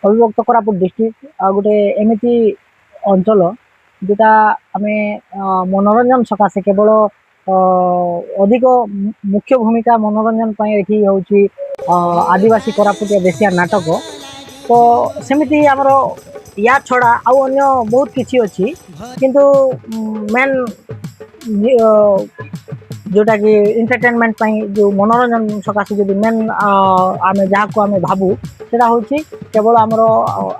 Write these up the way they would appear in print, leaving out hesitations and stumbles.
अविभक्त Koraput district गोटे एमती अंचल जोटा आम मनोरंजन सकाशे केवल अधिक मुख्य भूमिका मनोरंजन ये हूँ आदिवासी कोरापुटिया देशिया नाटक। तो सेमती आमर या छड़ा आउ अन्य बहुत किसी अच्छी किंतु मेन जोटा कि एंटरटेनमेंट जो मनोरंजन सकाशे जो मेन आम जहाँ को आम भावु सेटा हूँ केवल आमर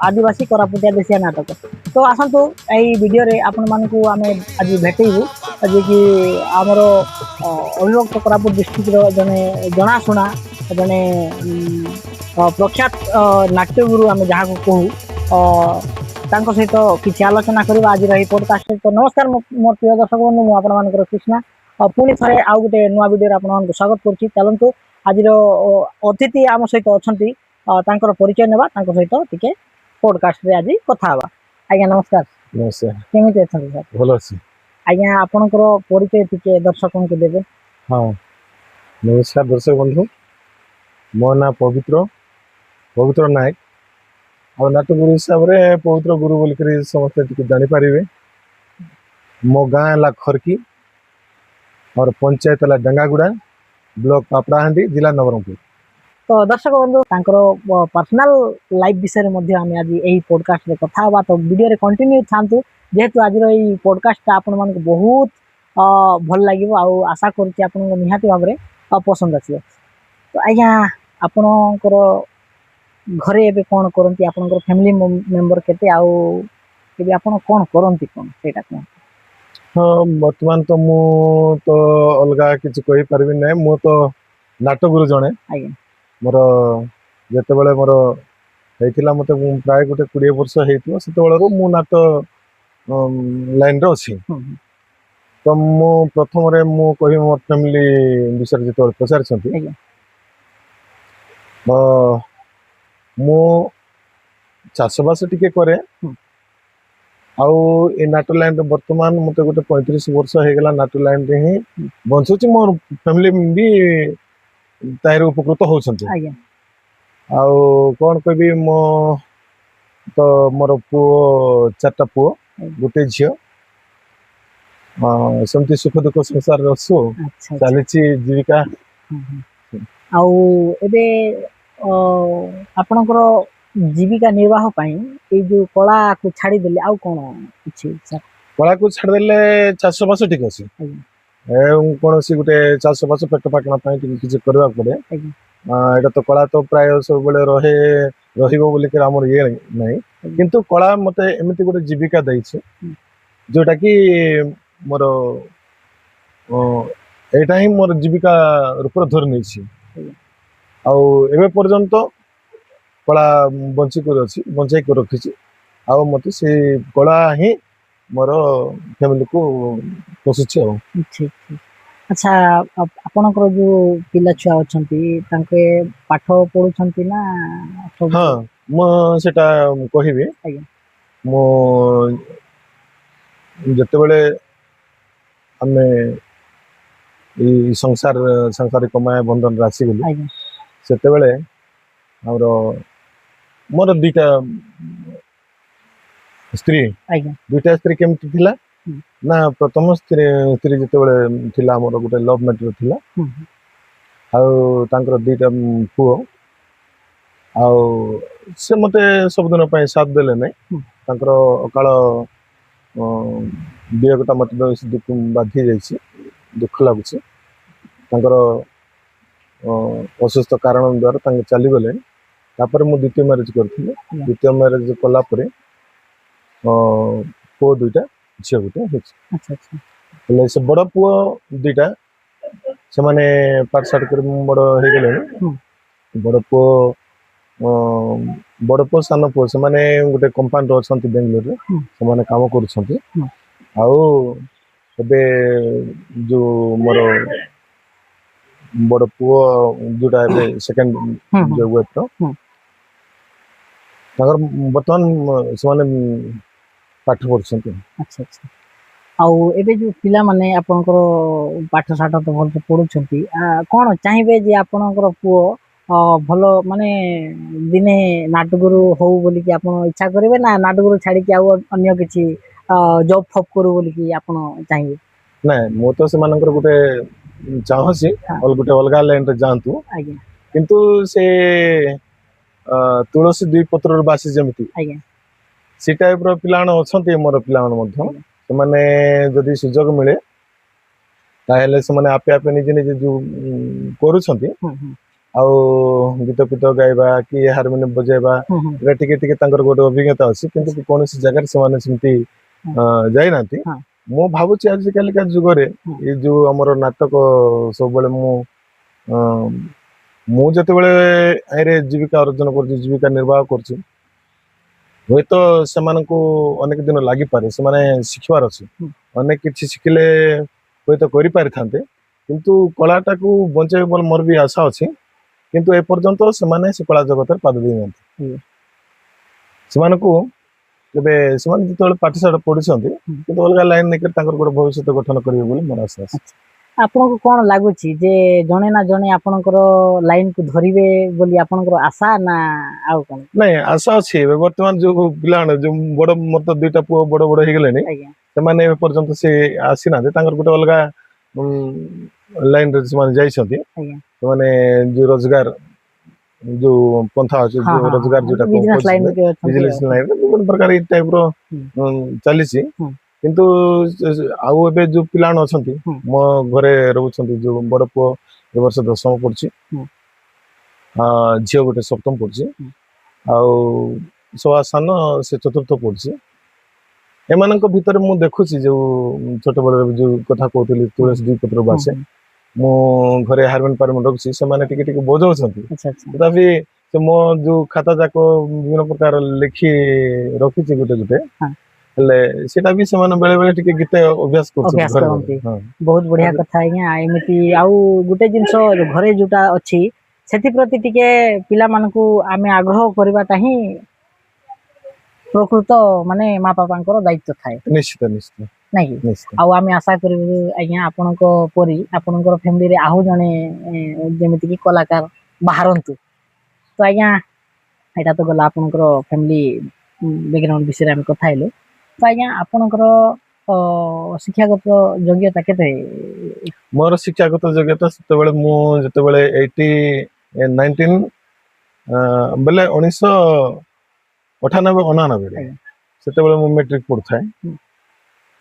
आदिवासी कोरापुटिया देशिया नाटक। तो आसतु यही वीडियो रे आपण मानकु आम आज भेटेबू जे कि आमर अविभक्त कोरापुट डिस्ट्रिक्ट जने जनाशुना जने प्रख्यात नाट्यगुरु आम जहाँ को कहूँ सहित किसी आलोचना करवा आज पॉडकास्ट। तो नमस्कार मोर प्रिय दर्शक बंधु मुझे कृष्णा पुणी थे आउ गोटे नुआ वीडियो आपको स्वागत करुच्ची। चलतु आज अतिथि आम सहित अच्छा परिचय नेबा सहित टिके पॉडकास्ट रे आज कथा हवा। आज्ञा नमस्कार। नमस्कार। केमिति अछंती सर? भल अछि। आज्ञा आपनकर परिचय टिके दर्शकों को देबे। हाँ नमस्कार दर्शक बंधु, मो ना पवित्र नायक और नाट्य गुरु हिसाब रे पवित्र गुरु बोल कर समस्त टिके जानि पारिबे। मो गाँ ला खरकी और पंचायत ला डंगागुड़ा, ब्लॉक पापड़ाहांडी, जिला नवरंगपुर। तो दर्शक बंधु पर्सनल लाइफ विषय में आम आज यही पॉडकास्ट रे कथा हवा। तो वीडियो रे कंटिन्यू थांतु जेहेतु आज यही पॉडकास्ट आपण मन को बहुत भल लागिवो आउ आशा करछि आपण को निहाती भाव रे पसंद आछियो। तो आज्ञा आपनकर घरे एबे कोन करंती, आपनकर फैमिली मेंबर केते आउ एबे आपण कोन करंती कोन सेटा कोन? हाँ वर्तमान तो मु तो अलगा किछ कहि परबी नै, मु तो नाट्य गुरु जणे। आज्ञा मोर जते बेले मोर हेतिला मते प्राय गोटे 20 वर्ष हेतियो सेते बेले मु नाट्य लाइन रे अछि। तो मु प्रथम रे मु कहि मोर फैमिली विषय जते पचार छथि। आज्ञा मु चाषबास टिके करे आउ ए नाट्य लाइन रे वर्तमान मते गोटे 35 वर्ष हे गेला नाट्य लाइन रे ही बंचुची। मोर फैमिली भी तार उपकृत होछंती। आज्ञा आउ कोन कहबी मो तो मोर पु चारटा पु गोटे झियो समति सुख दुख संसार रसु अच्छा चलीची जीविका। आउ एबे आपनकर जीविका निर्वाह पाई ए जो कला को छाड़ी देले आउ कोन अछि सर? कला को छाड़ देले चाषबास ठीक अछि। कौन सी गोटे चाषबास पेट पाटना किसी करवा पड़े। एटा तो कला तो प्राय सब बेले रहे रहिबो बोली के हमर ये नै, किंतु कला मते एमिति गोटे जीविका दैछि जोटा कि मोर एटा ही मोर जीविका रूप धर नै छी। आउ एबे पर्यंत कला बंची कर अछि, बंचाई कर रखी छी। आउ मते से कला ही मोर फैमिली को पोषिछि। ठीक ठीक। अच्छा आपनकर जो पिला छुआ अछंती तांके पाठ पढुछंती ना? हाँ म सेटा कहिबे। आज्ञा मो जते बेले हमें ई संसारिक माया बंधन राशि गली आज्ञा सेते बेले हमर मोर दुईटा स्त्री आज्ञा दुईटा स्त्री केमति थिला ना प्रथम स्त्री जते बेले थिला हमर गोटे लव मैटर थिला। आउ तांकर दुईटा पुओ आउ से मते सब दिन पय साथ देले नै। तांकर अकाल वियोगता मत दुख बाधी जाइछि, दुख लागुछि। तांकर असुस्थ कारण द्वारा तांके चली गले। तापर मु द्वितीय मैरिज करथिले। द्वितीय मैरिज कला परे पुओ दुईटा झियो गोटे हेछि। अच्छा अच्छा। ले से बड़ पुओ दुईटा से माने पाठ साठ कर बड़ हे गेले। बड़ पुओ सान पुओ से माने गोटे कंपाउंड अछंती बेंगलोर रे, से माने काम करूछंती। आउ एबे जो मोर बड़ पुओ जोटा एबे सेकंड जो वेट तो तागर वर्तमान से माने पाठ पढुछंती। अच्छा अच्छा। आउ एबे जो पिला माने आपनकर पाठ साठ तो भल पढुछंती कोन चाहिबे जे आपनकर पुओ ଭଲ ମାନେ ଦିନେ ନାଟଗୁରୁ ହଉ ବୋଲିକି ଆପଣ ଇଚ୍ଛା କରିବେ ନା ନାଟଗୁରୁ ଛାଡିକି ଆଉ ଅନ୍ୟ କିଛି ଜବ୍ ଫବ୍ କରୁ ବୋଲିକି ଆପଣ ଚାହିଁବେ? ନାଇଁ ମୁଁ ତ ସେମାନଙ୍କର ଗୋଟେ ଚାହୁଁଛି ହଁ ଗୋଟେ ଅଲଗା ଲାଇନରେ ଯାଆନ୍ତୁ, ଆଜ୍ଞା କିନ୍ତୁ ସେ ତୁଳସୀ ଦୁଇ ପତ୍ରରୁ ବାସି ଯେମିତି ଆଜ୍ଞା ସେ ଟାଇପ ର ପିଲାମାନେ ଅଛନ୍ତି ମୋର ପିଲାମାନେ ମଧ୍ୟ। ଆଜ୍ଞା ସେମାନେ ଯଦି ସୁଯୋଗ ମିଳେ ତାହେଲେ ସେମାନେ ଆପେ ଆପେ ନିଜେ ନିଜେ ଯୋଉ କରୁଛନ୍ତି, ହୁଁ ହୁଁ ଆଉ ଗୀତ ଫୀତ ଗାଇବା କି ହାରମୋନିୟମ ବଜେଇବା ହୁଁ ହୁଁ ଏଇଟା ଟିକେ ଟିକେ ତାଙ୍କର ଗୋଟେ ଅଭିଜ୍ଞତା ଅଛି, କିନ୍ତୁ ଆଚ୍ଛା କୌଣସି ଜାଗାରେ ସେମାନେ ସେମିତି ହଁ ଯାଇନାହାନ୍ତି। ହଁ ମୁଁ ଭାବୁଛି ଆଜି କାଲିକା ଯୁଗରେ ହଁ ଏଇ ଯୋଉ ଆମର ନାଟକ ସବୁବେଳେ ଅ, ମୁଁ ଯେତେବେଳେ ଏରେ ଜୀବିକା ଅର୍ଜନ କରୁଛି, ଜୀବିକା ନିର୍ବାହ କରୁଛି, ହୁଏତ ସେମାନଙ୍କୁ ଅନେକ ଦିନ ଲାଗିପାରେ, ସେମାନେ ଶିଖିବାର ଅଛି, ହୁଁ ଅନେକ କିଛି ଶିଖିଲେ ହୁଏତ କରିପାରିଥାନ୍ତେ, କିନ୍ତୁ କଳାଟାକୁ ବଞ୍ଚେଇବେ ବୋଲି ମୋର ବି ଆଶା ଅଛି। କିନ୍ତୁ ଏପର୍ଯ୍ୟନ୍ତ ସେମାନେ ସେ କଳା ଜଗତରେ ପାଦ ଦେଇନାହାନ୍ତି। ହୁଁ ସେମାନଙ୍କୁ ଏବେ ସେମାନେ ଯେତେବେଳେ ପାଠଶାଠ ପଢୁଛନ୍ତି, ହୁଁ। କିନ୍ତୁ ଅଲଗା ଲାଇନ ନେଇକି ତାଙ୍କର ଗୋଟେ ଭବିଷ୍ୟତ ଗଠନ କରିବେ ବୋଲି ମୋର ଆଶା ଅଛି। ଆଚ୍ଛା। ଆପଣଙ୍କୁ କଣ ଲାଗୁଛି ଯେ ଜଣେ ନା ଜଣେ ଆପଣଙ୍କର ଲାଇନ କୁ ଧରିବେ ବୋଲି ଆପଣଙ୍କର ଆଶା ନା ଆଉ କଣ? ନାଇଁ ଆଶା ଅଛି। ଏବେ ବର୍ତ୍ତମାନ ଯୋଉ ପିଲାମାନେ ଯୋଉ ବଡ ମୋର ତ ଦିଟା ପୁଅ ବଡ ବଡ ହେଇଗଲେଣି, ଆଜ୍ଞା ସେମାନେ ଏବେ ପର୍ଯ୍ୟନ୍ତ ସେ ଆସିନାହାନ୍ତି, ତାଙ୍କର ଗୋଟେ ଅଲଗା ଲାଇନରେ ସେମାନେ ଯାଇଛନ୍ତି। ଆଜ୍ଞା ସେମାନେ ଯୋଉ ରୋଜଗାର ଯୋଉ ପନ୍ଥା ଅଛି, ହଁ ଯୋଉ ହଁ ରୋଜଗାର ହଁ ଯୋଉଟା ବିଜନେସ ଲାଇନ କରୁଛନ୍ତି, ରେ ଅଛନ୍ତି ବିଜନେସ ଆଉ ଲାଇନରେ ବିଭିନ୍ନ ପ୍ରକାର ଏଇ ଟାଇପ ର ହୁଁ ଚାଲିଛି। ହୁଁ କିନ୍ତୁ ଆଉ ଏବେ ଯୋଉ ପିଲାମାନେ ଅଛନ୍ତି ହୁଁ ମୋ ଘରେ ରହୁଛନ୍ତି, ଯୋଉ ବଡ ପୁଅ ଏ ବର୍ଷ 10ମ ପଢୁଛି, ହୁଁ ଝିଅ ଗୋଟେ 7ମ ପଢୁଛି, ହୁଁ ଆଉ ସବା ସାନ ସେ 4ର୍ଥ ପଢୁଛି। ଏମାନଙ୍କ ଭିତରେ ମୁଁ ଦେଖୁଛି ଯୋଉ ଛୋଟବେଳରେ ଯୋଉ କଥା କହୁଥିଲି ହୁଁ ତୁଳସୀ ଦୁଇ ପତ୍ର ହୁଁ ବାସେ, ହୁଁ ମୁଁ ଘରେ ହାରମୋନି ଫାରମୋନି ରଖୁଛି, ସେମାନେ ଟିକେ ଟିକେ ବଜଉଛନ୍ତି। ଆଚ୍ଛା ଆଚ୍ଛା ତଥାପି ସେ ମୋ ଯୋଉ ଖାତା ଯାକ ବିଭିନ୍ନ ପ୍ରକାର ଲେଖି ରଖିଛି ଗୋଟେ ଗୋଟେ, ହଁ ହେଲେ ସେଟା ବି ସେମାନେ ବେଳେ ବେଳେ ଟିକେ ଗୀତ ଅଭ୍ୟାସ କରୁଛନ୍ତି ଅଭ୍ୟାସ ଘରେ ଘରେ। କରନ୍ତି। ହଁ ବହୁତ ବଢିଆ କଥା ଆଜ୍ଞା। ଏମିତି ଆଉ ଗୋଟେ ଜିନିଷ ଘରେ ଯୋଉଟା ଅଛି ସେଥିପ୍ରତି ଟିକେ ପିଲାମାନଙ୍କୁ ଆମେ ଆଗ୍ରହ କରିବାଟା ହିଁ ପ୍ରକୃତ ମାନେ ମା ବାପାଙ୍କର ଦାୟିତ୍ୱ ଥାଏ, ନିଶ୍ଚିତ ନିଶ୍ଚିତ ନାଇଁ କି? ନିଶ୍ଚିତ। ଆଉ ଆମେ ଆଶା କରିବୁ ଆଜ୍ଞା ଆପଣଙ୍କ ପରି ଆପଣଙ୍କର ଫ୍ୟାମିଲିରେ ଆଉ ଜଣେ ଯେମିତି କିି କଳାକାର ବାହାରନ୍ତୁ। ତ ଆଜ୍ଞା ଏଇଟା ତ ଗଲା ଆପଣଙ୍କର ଫ୍ୟାମିଲି ବ୍ୟାକଗ୍ରାଉଣ୍ଡ ବିଷୟରେ ଆମେ କଥା ହେଲୁ। ତ ଆଜ୍ଞା ଆପଣଙ୍କର ଶିକ୍ଷାଗତ ଯୋଗ୍ୟତା କେତେ? ମୋର ଶିକ୍ଷାଗତ ଯୋଗ୍ୟତା ସେତେବେଳେ ମୁଁ ଯେତେବେଳେ 19 ବୋଲେ 1998 ଆଜ୍ଞା ସେତେବେଳେ ମୁଁ ମେଟ୍ରିକ ପଢୁଥାଏ। ହୁଁ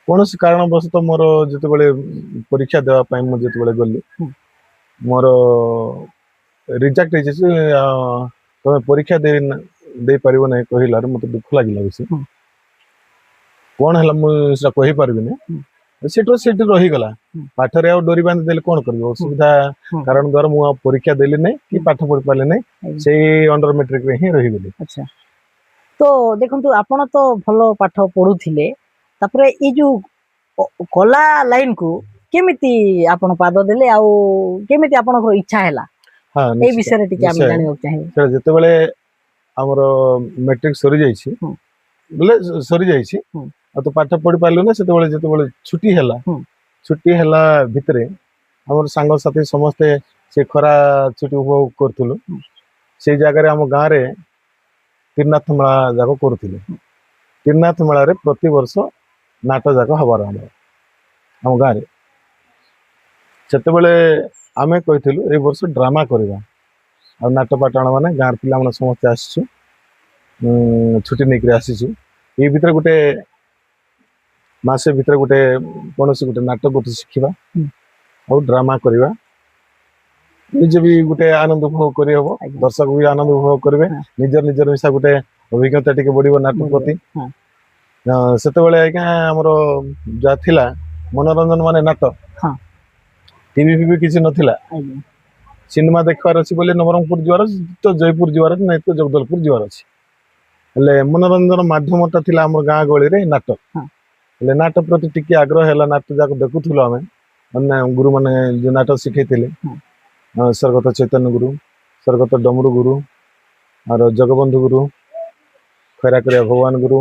କୌଣସି କାରଣବଶତଃ ମୋର ଯେତେବେଳେ ପରୀକ୍ଷା ଦେବା ପାଇଁ ମୁଁ ଯେତେବେଳେ ଗଲି, ହୁଁ ମୋର ରିଜେକ୍ଟ ହେଇଯାଇଛି, ତମେ ପରୀକ୍ଷା ଦେଇପାରିବ ନାହିଁ କହିଲାରୁ ମତେ ଦୁଃଖ ଲାଗିଲା ବେଶୀ। ହୁଁ କଣ ହେଲା ମୁଁ ସେଟା କହିପାରିବିନି। ହୁଁ ସେଠୁ ରହିଗଲା। ହୁଁ ପାଠରେ ଆଉ ଡୋରି ବାନ୍ଧି ଦେଲେ କଣ କରିବ, ହୁଁ ଅସୁବିଧା ହୁଁ କାରଣ ଦ୍ଵାରା ମୁଁ ଆଉ ପରୀକ୍ଷା ଦେଲି ନାହିଁ କି ହୁଁ ପାଠ ପଢି ପାରିଲି ନାହିଁ, ଆଜ୍ଞା ସେଇ ଅଣ୍ଡର ମେଟ୍ରିକ ରେ ହିଁ ରହିଗଲି। ଆଚ୍ଛା। ତ ଦେଖନ୍ତୁ ଆପଣ ତ ଭଲ ପାଠ ପଢୁଥିଲେ, ତାପରେ ଏଇ ଯୋଉ କଲା ଲାଇନ କୁ କେମିତି ଆପଣ ପାଦ ଦେଲେ ଆଉ କେମିତି ଆପଣଙ୍କର ଇଚ୍ଛା ହେଲା? ହଁ ଏଇ ନିଶ୍ଚିତ ବିଷୟରେ ଟିକେ ଆମେ ନିଶ୍ଚୟ। ଜାଣିବାକୁ ଚାହିଁବୁ। ସେଟା ଯେତେବେଳେ ଆମର ମେଟ୍ରିକ ସରିଯାଇଛି, ହୁଁ ବୋଲେ ସରିଯାଇଛି, ହୁଁ ଆଉ ତ ପାଠ ପଢି ପାରିଲୁ ନା, ସେତେବେଳେ ଯେତେବେଳେ ଛୁଟି ହେଲା, ହୁଁ ଛୁଟି ହେଲା ଭିତରେ ଆମର ସାଙ୍ଗସାଥି ସମସ୍ତେ ସେ ଖରା ଛୁଟି ଉପଭୋଗ କରୁଥିଲୁ। ହୁଁ ସେଇ ଜାଗାରେ ଆମ ଗାଁରେ ତ୍ରିନାଥ ମେଳା ଯାକ କରୁଥିଲେ। ତ୍ରିନାଥ ମେଳାରେ ପ୍ରତିବର୍ଷ ନାଟ ଯାକ ହବାର ଆମ ଗାଁରେ। ସେତେବେଳେ ଆମେ କହିଥିଲୁ ଏଇ ବର୍ଷ ଡ୍ରାମା କରିବା, ଆଉ ନାଟ ପାଟାଣ ମାନେ ଗାଁର ପିଲାମାନେ ସମସ୍ତେ ଆସିଛୁ, ଛୁଟି ନେଇକରି ଆସିଛୁ। ଏଇ ଭିତରେ ଗୋଟେ ମାସେ ଭିତରେ ଗୋଟେ କୌଣସି ଗୋଟେ ନାଟକ ଗୋଟେ ଶିଖିବା, ହୁଁ ଆଉ ଡ୍ରାମା କରିବା, ନିଜେ ବି ଗୋଟେ ଆନନ୍ଦ ଉପଭୋଗ କରିହବ, ଆଜ୍ଞା ଦର୍ଶକ ବି ଆନନ୍ଦ ଉପଭୋଗ କରିବେ, ହଁ ନିଜର ମିଶା ଗୋଟେ ଅଭିଜ୍ଞତା ଟିକେ ବଢିବ ନାଟକ ବଢିବ ପ୍ରତି। ହଁ ସେତେବେଳେ ଆଜ୍ଞା ଆମର ଯାହା ଥିଲା ମନୋରଞ୍ଜନ ମାନେ ନାଟ, ହଁ ଟିଭି ଫିଭି କିଛି ନଥିଲା। ଆଜ୍ଞା ସିନେମା ଦେଖିବାର ଅଛି ବୋଲେ ନବରଙ୍ଗପୁର ଯିବାର ଅଛି, ତ ଜୟପୁର ଯିବାର ଅଛି, ନାଇଁ ତ ଜଗଦଲପୁର ଯିବାର ଅଛି। ହେଲେ ମନୋରଞ୍ଜନ ମାଧ୍ୟମଟା ଥିଲା ଆମର ଗାଁ ଗହଳିରେ ନାଟ। ହଁ ହେଲେ ନାଟ ପ୍ରତି ଟିକେ ଆଗ୍ରହ ହେଲା, ନାଟ ଯାକ ଦେଖୁଥିଲୁ ଆମେ, ମାନେ ଗୁରୁ ମାନେ ଯୋଉ ନାଟ ଶିଖେଇଥିଲେ, ହଁ ସ୍ୱର୍ଗତ ଚୈତନ୍ୟ ଗୁରୁ, ସ୍ୱର୍ଗତ ଡମରୁ ଗୁରୁ, ଆଉ ଜଗବନ୍ଧୁ ଗୁରୁ, ଖଇରାକରିଆ ଭଗବାନ ଗୁରୁ,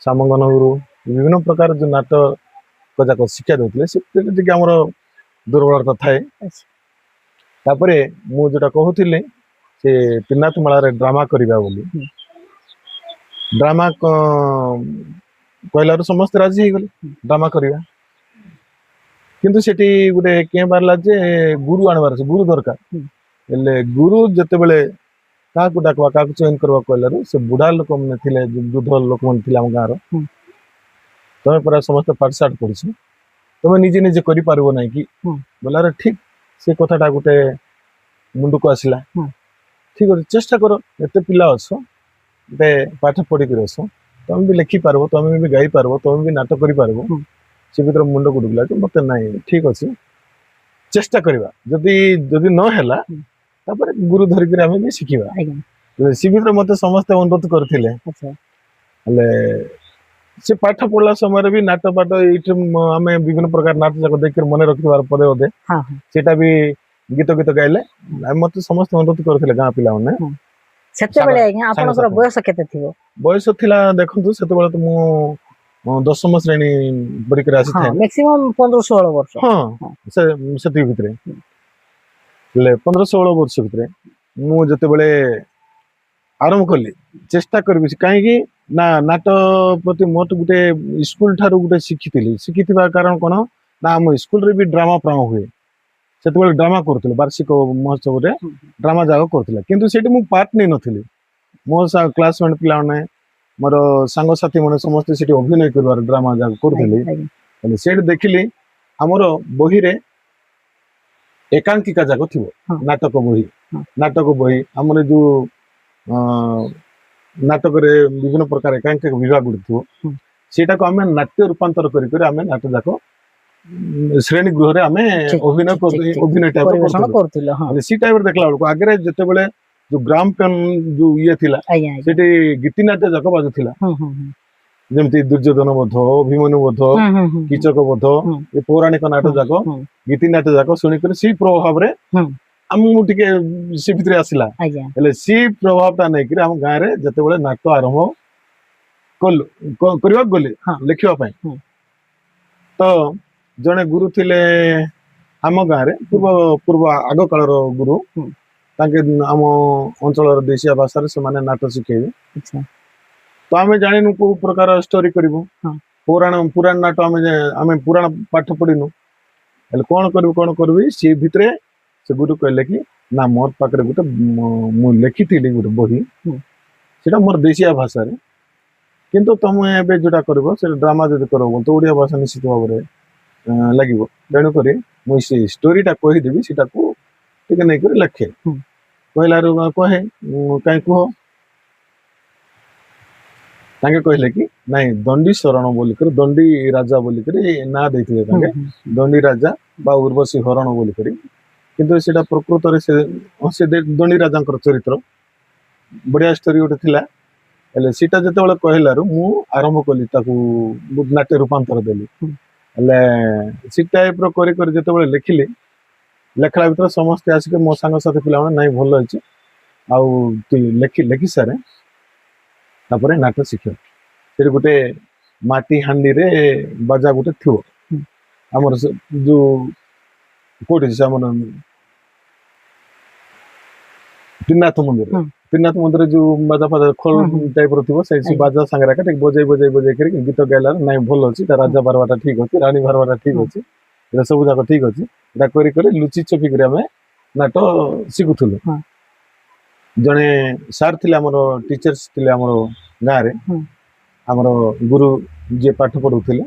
ସାମଙ୍ଗନ ଗୁରୁ, ବିଭିନ୍ନ ପ୍ରକାର ଯୋଉ ନାଟ ଯାକ ଶିକ୍ଷା ଦଉଥିଲେ, ସେଥିରେ ଟିକେ ଆମର ଦୁର୍ବଳତା ଥାଏ। ଆଚ୍ଛା ତାପରେ ମୁଁ ଯୋଉଟା କହୁଥିଲି ସେ ତ୍ରିନାଥ ମେଳାରେ ଡ୍ରାମା କରିବା ବୋଲି ହୁଁ। ଡ୍ରାମା କହିଲାରୁ ସମସ୍ତେ ରାଜି ହେଇଗଲେ ଡ୍ରାମା କରିବା କିନ୍ତୁ ସେଠି ଗୋଟେ କେଁ ବାହାରିଲା ଯେ ଗୁରୁ ଆଣିବାର ଅଛି ଗୁରୁ ଦରକାର ହୁଁ। ହେଲେ ଗୁରୁ ଯେତେବେଳେ କାହାକୁ ଡାକବା କାହାକୁ ଚୟନ କରିବା କହିଲାରୁ ସେ ବୁଢା ଲୋକମାନେ ଥିଲେ ବୃଦ୍ଧ ଲୋକମାନେ ଥିଲେ ଆମ ଗାଁର ହୁଁ। ତମେ ପରା ସମସ୍ତେ ପାଠଶାଠ ପଢିଛ ତମେ ନିଜେ ନିଜେ କରିପାରିବ ନାହିଁ କି ହୁଁ। ବୋଲାରେ ଠିକ ସେ କଥାଟା ଗୋଟେ ମୁଣ୍ଡକୁ ଆସିଲା ହୁଁ। ଠିକ ଅଛି ଚେଷ୍ଟା କର ଏତେ ପିଲା ଅଛ ଗୋଟେ ପାଠ ପଢିକିରି ଅଛ ତମେ ବି ଲେଖିପାରିବ ତମେ ବି ଗାଇ ପାରିବ ତମେ ବି ନାଟକ କରିପାରିବ ହୁଁ। ସେ ଭିତରେ ମୁଣ୍ଡକୁ ଢୁକିଲା ଯେ ମତେ ନାଇଁ ଠିକ ଅଛି ଚେଷ୍ଟା କରିବା ଯଦି ଯଦି ନ ହେଲା ହୁଁ। ତାପରେ ଗୁରୁ ଧରିକିରି ଆମେ ବି ଶିଖିବା ଆଜ୍ଞା ସେ ଭିତରେ ମତେ ସମସ୍ତେ ଅନୁରୋଧ କରିଥିଲେ ଆଚ୍ଛା ହେଲେ ସେ ପାଠ ପଢିଲା ସମୟରେ ବି ନାଟ ପାଠ ଏଇଠି ଆମେ ବିଭିନ୍ନ ପ୍ରକାର ନାଟ ଯାକ ଦେଖିକି ମନେ ରଖିବାର ପଦେ ପଦେ ହଁ ହଁ ସେଟା ବି ଗୀତ ଗୀତ ଗାଇଲେ ମତେ ସମସ୍ତେ ଅନୁରୋଧ କରିଥିଲେ ଗାଁ ପିଲାମାନେ ସେତେବେଳେ ଆଜ୍ଞା ଆପଣଙ୍କର ସାଙ୍ଗସାଥି। ବୟସ କେତେ ଥିବ ବୟସ ଥିଲା ଦେଖନ୍ତୁ ସେତେବେଳେ ତ ମୁଁ ଦଶମ ଶ୍ରେଣୀ ପରୀକ୍ଷାରେ ହଁ ଆସିଥାଏ ମ୍ୟାକ୍ସିମମ୍ 15-16 ବର୍ଷ ହଁ ହଁ। ସେତିକି ଭିତରେ ହୁଁ। ହେଲେ 15-16 ବର୍ଷ ଭିତରେ ମୁଁ ଯେତେବେଳେ ଆରମ୍ଭ କଲି ଚେଷ୍ଟା କରିବି କାହିଁକି ନା ନାଟ ପ୍ରତି ମୋର ଗୋଟେ ସ୍କୁଲ ଠାରୁ ଗୋଟେ ଶିଖିଥିବା କାରଣ କଣ ନା ଆମ ସ୍କୁଲରେ ବି ଡ୍ରାମା ପ୍ରାମ ହୁଏ ସେତେବେଳେ ଡ୍ରାମା କରୁଥିଲେ ବାର୍ଷିକ ମହୋତ୍ସବରେ ହୁଁ। ଡ୍ରାମା ଯାକ କରୁଥିଲେ କିନ୍ତୁ ସେଠି ମୁଁ ପାର୍ଟ ନେଇନଥିଲି ମୋ କ୍ଲାସମେଟ୍ ପିଲାମାନେ ମୋର ସାଙ୍ଗସାଥି ମାନେ ସମସ୍ତେ ସେଠି ଅଭିନୟ କରିବାର ଡ୍ରାମା ଯାକ କରୁଥିଲି ଆଜ୍ଞା ହେଲେ ସେଇଠି ଦେଖିଲି ଆମର ବହିରେ ଏକାଙ୍କିକା ଯାକ ଥିବ ହଁ। ନାଟକ ବହି ହଁ। ନାଟକ ବହି ଆମର ଯୋଉ ନାଟକରେ ବିଭିନ୍ନ ପ୍ରକାର ଏକାଙ୍କିକା ବିଭାଗ ଗୁଡିକ ଥିବ ହୁଁ। ସେଇଟାକୁ ଆମେ ନାଟ୍ୟ ରୂପାନ୍ତର କରି ଆମେ ନାଟ ଯାକ ଶ୍ରେଣୀ ଗୃହରେ ଆମେ ଠିକ ଅଭିନୟ ଠିକ ଠିକ ଠିକ ଅଭିନୟ ଟାଇପର ପରିବେଷଣ କରୁଥିଲୁ କରୁଥିଲ ହଁ ହେଲେ ସେଇ ଟାଇପର ଦେଖିଲା ବେଳକୁ ଆଗରେ ଯେତେବେଳେ ଯୋଉ ଗ୍ରାମ ପେନ୍ ଯୋଉ ଇଏ ଥିଲା ଆଜ୍ଞା ଆଜ୍ଞା ସେଠି ଗୀତିନାଟ୍ୟ ଯାକ ବାଜୁଥିଲା ହୁଁ ହୁଁ ହୁଁ ଯେମିତି ଦୁର୍ଯ୍ୟୋଧନ ବୋଧ ଅଭିମନ୍ୟୁ ବୋଧ ହୁଁ ହୁଁ ହୁଁ କୀଚକ ବୋଧ ହୁଁ ଏ ପୌରାଣିକ ନାଟ ହୁଁ ଯାକ ହୁଁ ଗୀତିନାଟ୍ୟ ଯାକ ଶୁଣିକରି ସେଇ ପ୍ରଭାବରେ ହୁଁ ଆମକୁ ଟିକେ ସେ ଭିତରେ ଆସିଲା ଆଜ୍ଞା ହେଲେ ସେଇ ପ୍ରଭାବ ଟା ନେଇକିରି ଆମ ଗାଁରେ ଯେତେବେଳେ ନାଟ ଆରମ୍ଭ କଲୁ କରିବାକୁ ଗଲି ହଁ ଲେଖିବା ପାଇଁ ହୁଁ ତ ଜଣେ ଗୁରୁ ଥିଲେ ଆମ ଗାଁରେ ପୂର୍ବ ଆଗ କାଳର ଗୁରୁ ହୁଁ ତାଙ୍କେ ଆମ ଅଞ୍ଚଳର ଦେଶିଆ ଭାଷାରେ ସେମାନେ ନାଟ ଶିଖେଇବେ ଆଚ୍ଛା ତ ଆମେ ଜାଣିନୁ କୋଉ ପ୍ରକାର ଷ୍ଟୋରି କରିବୁ ହଁ ପୁରାଣ ନାଟ ଆମେ ପୁରାଣ ପାଠ ପଢିନୁ ହେଲେ କଣ କରିବୁ ସେ ଭିତରେ ସେ ଗୁରୁ କହିଲେ କି ନା ମୋର ପାଖରେ ଗୋଟେ ମୁଁ ଲେଖିଥିଲି ଗୋଟେ ବହି ହୁଁ ସେଟା ମୋର ଦେଶିଆ ଭାଷାରେ କିନ୍ତୁ ତମେ ଏବେ ଯୋଉଟା କରିବ ସେଟା ଡ୍ରାମା ଯଦି କରିବ ତ ଓଡିଆ ଭାଷା ନିଶ୍ଚିତ ଭାବରେ ଲାଗିବ ତେଣୁକରି ମୁଁ ସେ ଷ୍ଟୋରିଟା କହିଦେବି ସେଟାକୁ ଟିକେ ନେଇକରି ଲେଖେ ହୁଁ କହିଲାରୁ କହେ କାହିଁ କୁହ ତାଙ୍କେ କହିଲେ କି ନାଇଁ ଦଣ୍ଡି ଶରଣ ବୋଲିକରି ଦଣ୍ଡି ରାଜା ବୋଲିକରି ନାଁ ଦେଇଥିଲେ ହୁଁ ତାଙ୍କେ ହୁଁ ଦଣ୍ଡି ରାଜା ବା ଉର୍ବଶୀ ହରଣ ବୋଲିକରି କିନ୍ତୁ ସେଟା ପ୍ରକୃତରେ ସେ ଦଣ୍ଡି ରାଜାଙ୍କର ଚରିତ୍ର ବଢିଆ ଷ୍ଟୋରି ଗୋଟେ ଥିଲା ହେଲେ ସେଇଟା ଯେତେବେଳେ କହିଲାରୁ ମୁଁ ଆରମ୍ଭ କଲି ତାକୁ ନାଟ୍ୟ ରୂପାନ୍ତର ଦେଲି ହୁଁ ହେଲେ ସେ ଟାଇପର କରି ଯେତେବେଳେ ଲେଖିଲି ଲେଖିଲା ଭିତରେ ସମସ୍ତେ ଆସିକି ମୋ ସାଙ୍ଗସାଥି ପିଲାମାନେ ନାଇଁ ଭଲ ହେଇଛି ଆଉ ତୁ ଲେଖି ସାରେ ତାପରେ ନାଟ ଶିଖ ସେଠି ଗୋଟେ ମାଟି ହାଣ୍ଡିରେ ବାଜା ଗୋଟେ ଥିବ ହୁଁ ଆମର ଯୋଉ କୋଉଠି ସେ ଆମର ତ୍ରିନାଥ ହୁଁ ମନ୍ଦିର ଯୋଉ ବାଜା ଫାଜା ଖୋଳ ହୁଁ ହୁଁ ଟାଇପର ଥିବ ସେଇ ଆଜ୍ଞା ବାଜା ସାଙ୍ଗରେ ଟିକେ ବଜେଇ କରି ଗୀତ ଗାଇଲା ନାଇଁ ଭଲ ଅଛି ତା ରାଜା ବାରବାଟା ଠିକ ଅଛି ରାଣୀ ବାରବାଟା ଠିକ ହୁଁ ଅଛି ଏଟା ସବୁ ଯାକ ଠିକ ଅଛି ଏଟା କରି ଲୁଚି ଚପିକରି ଆମେ ନାଟ ଶିଖୁଥିଲୁ ହଁ ଜଣେ ସାର୍ ଥିଲେ ଆମର ଟିଚର୍ସ ଥିଲେ ଆମର ଗାଁରେ ହୁଁ ଆମର ଗୁରୁ ଯିଏ ପାଠ ପଢଉଥିଲେ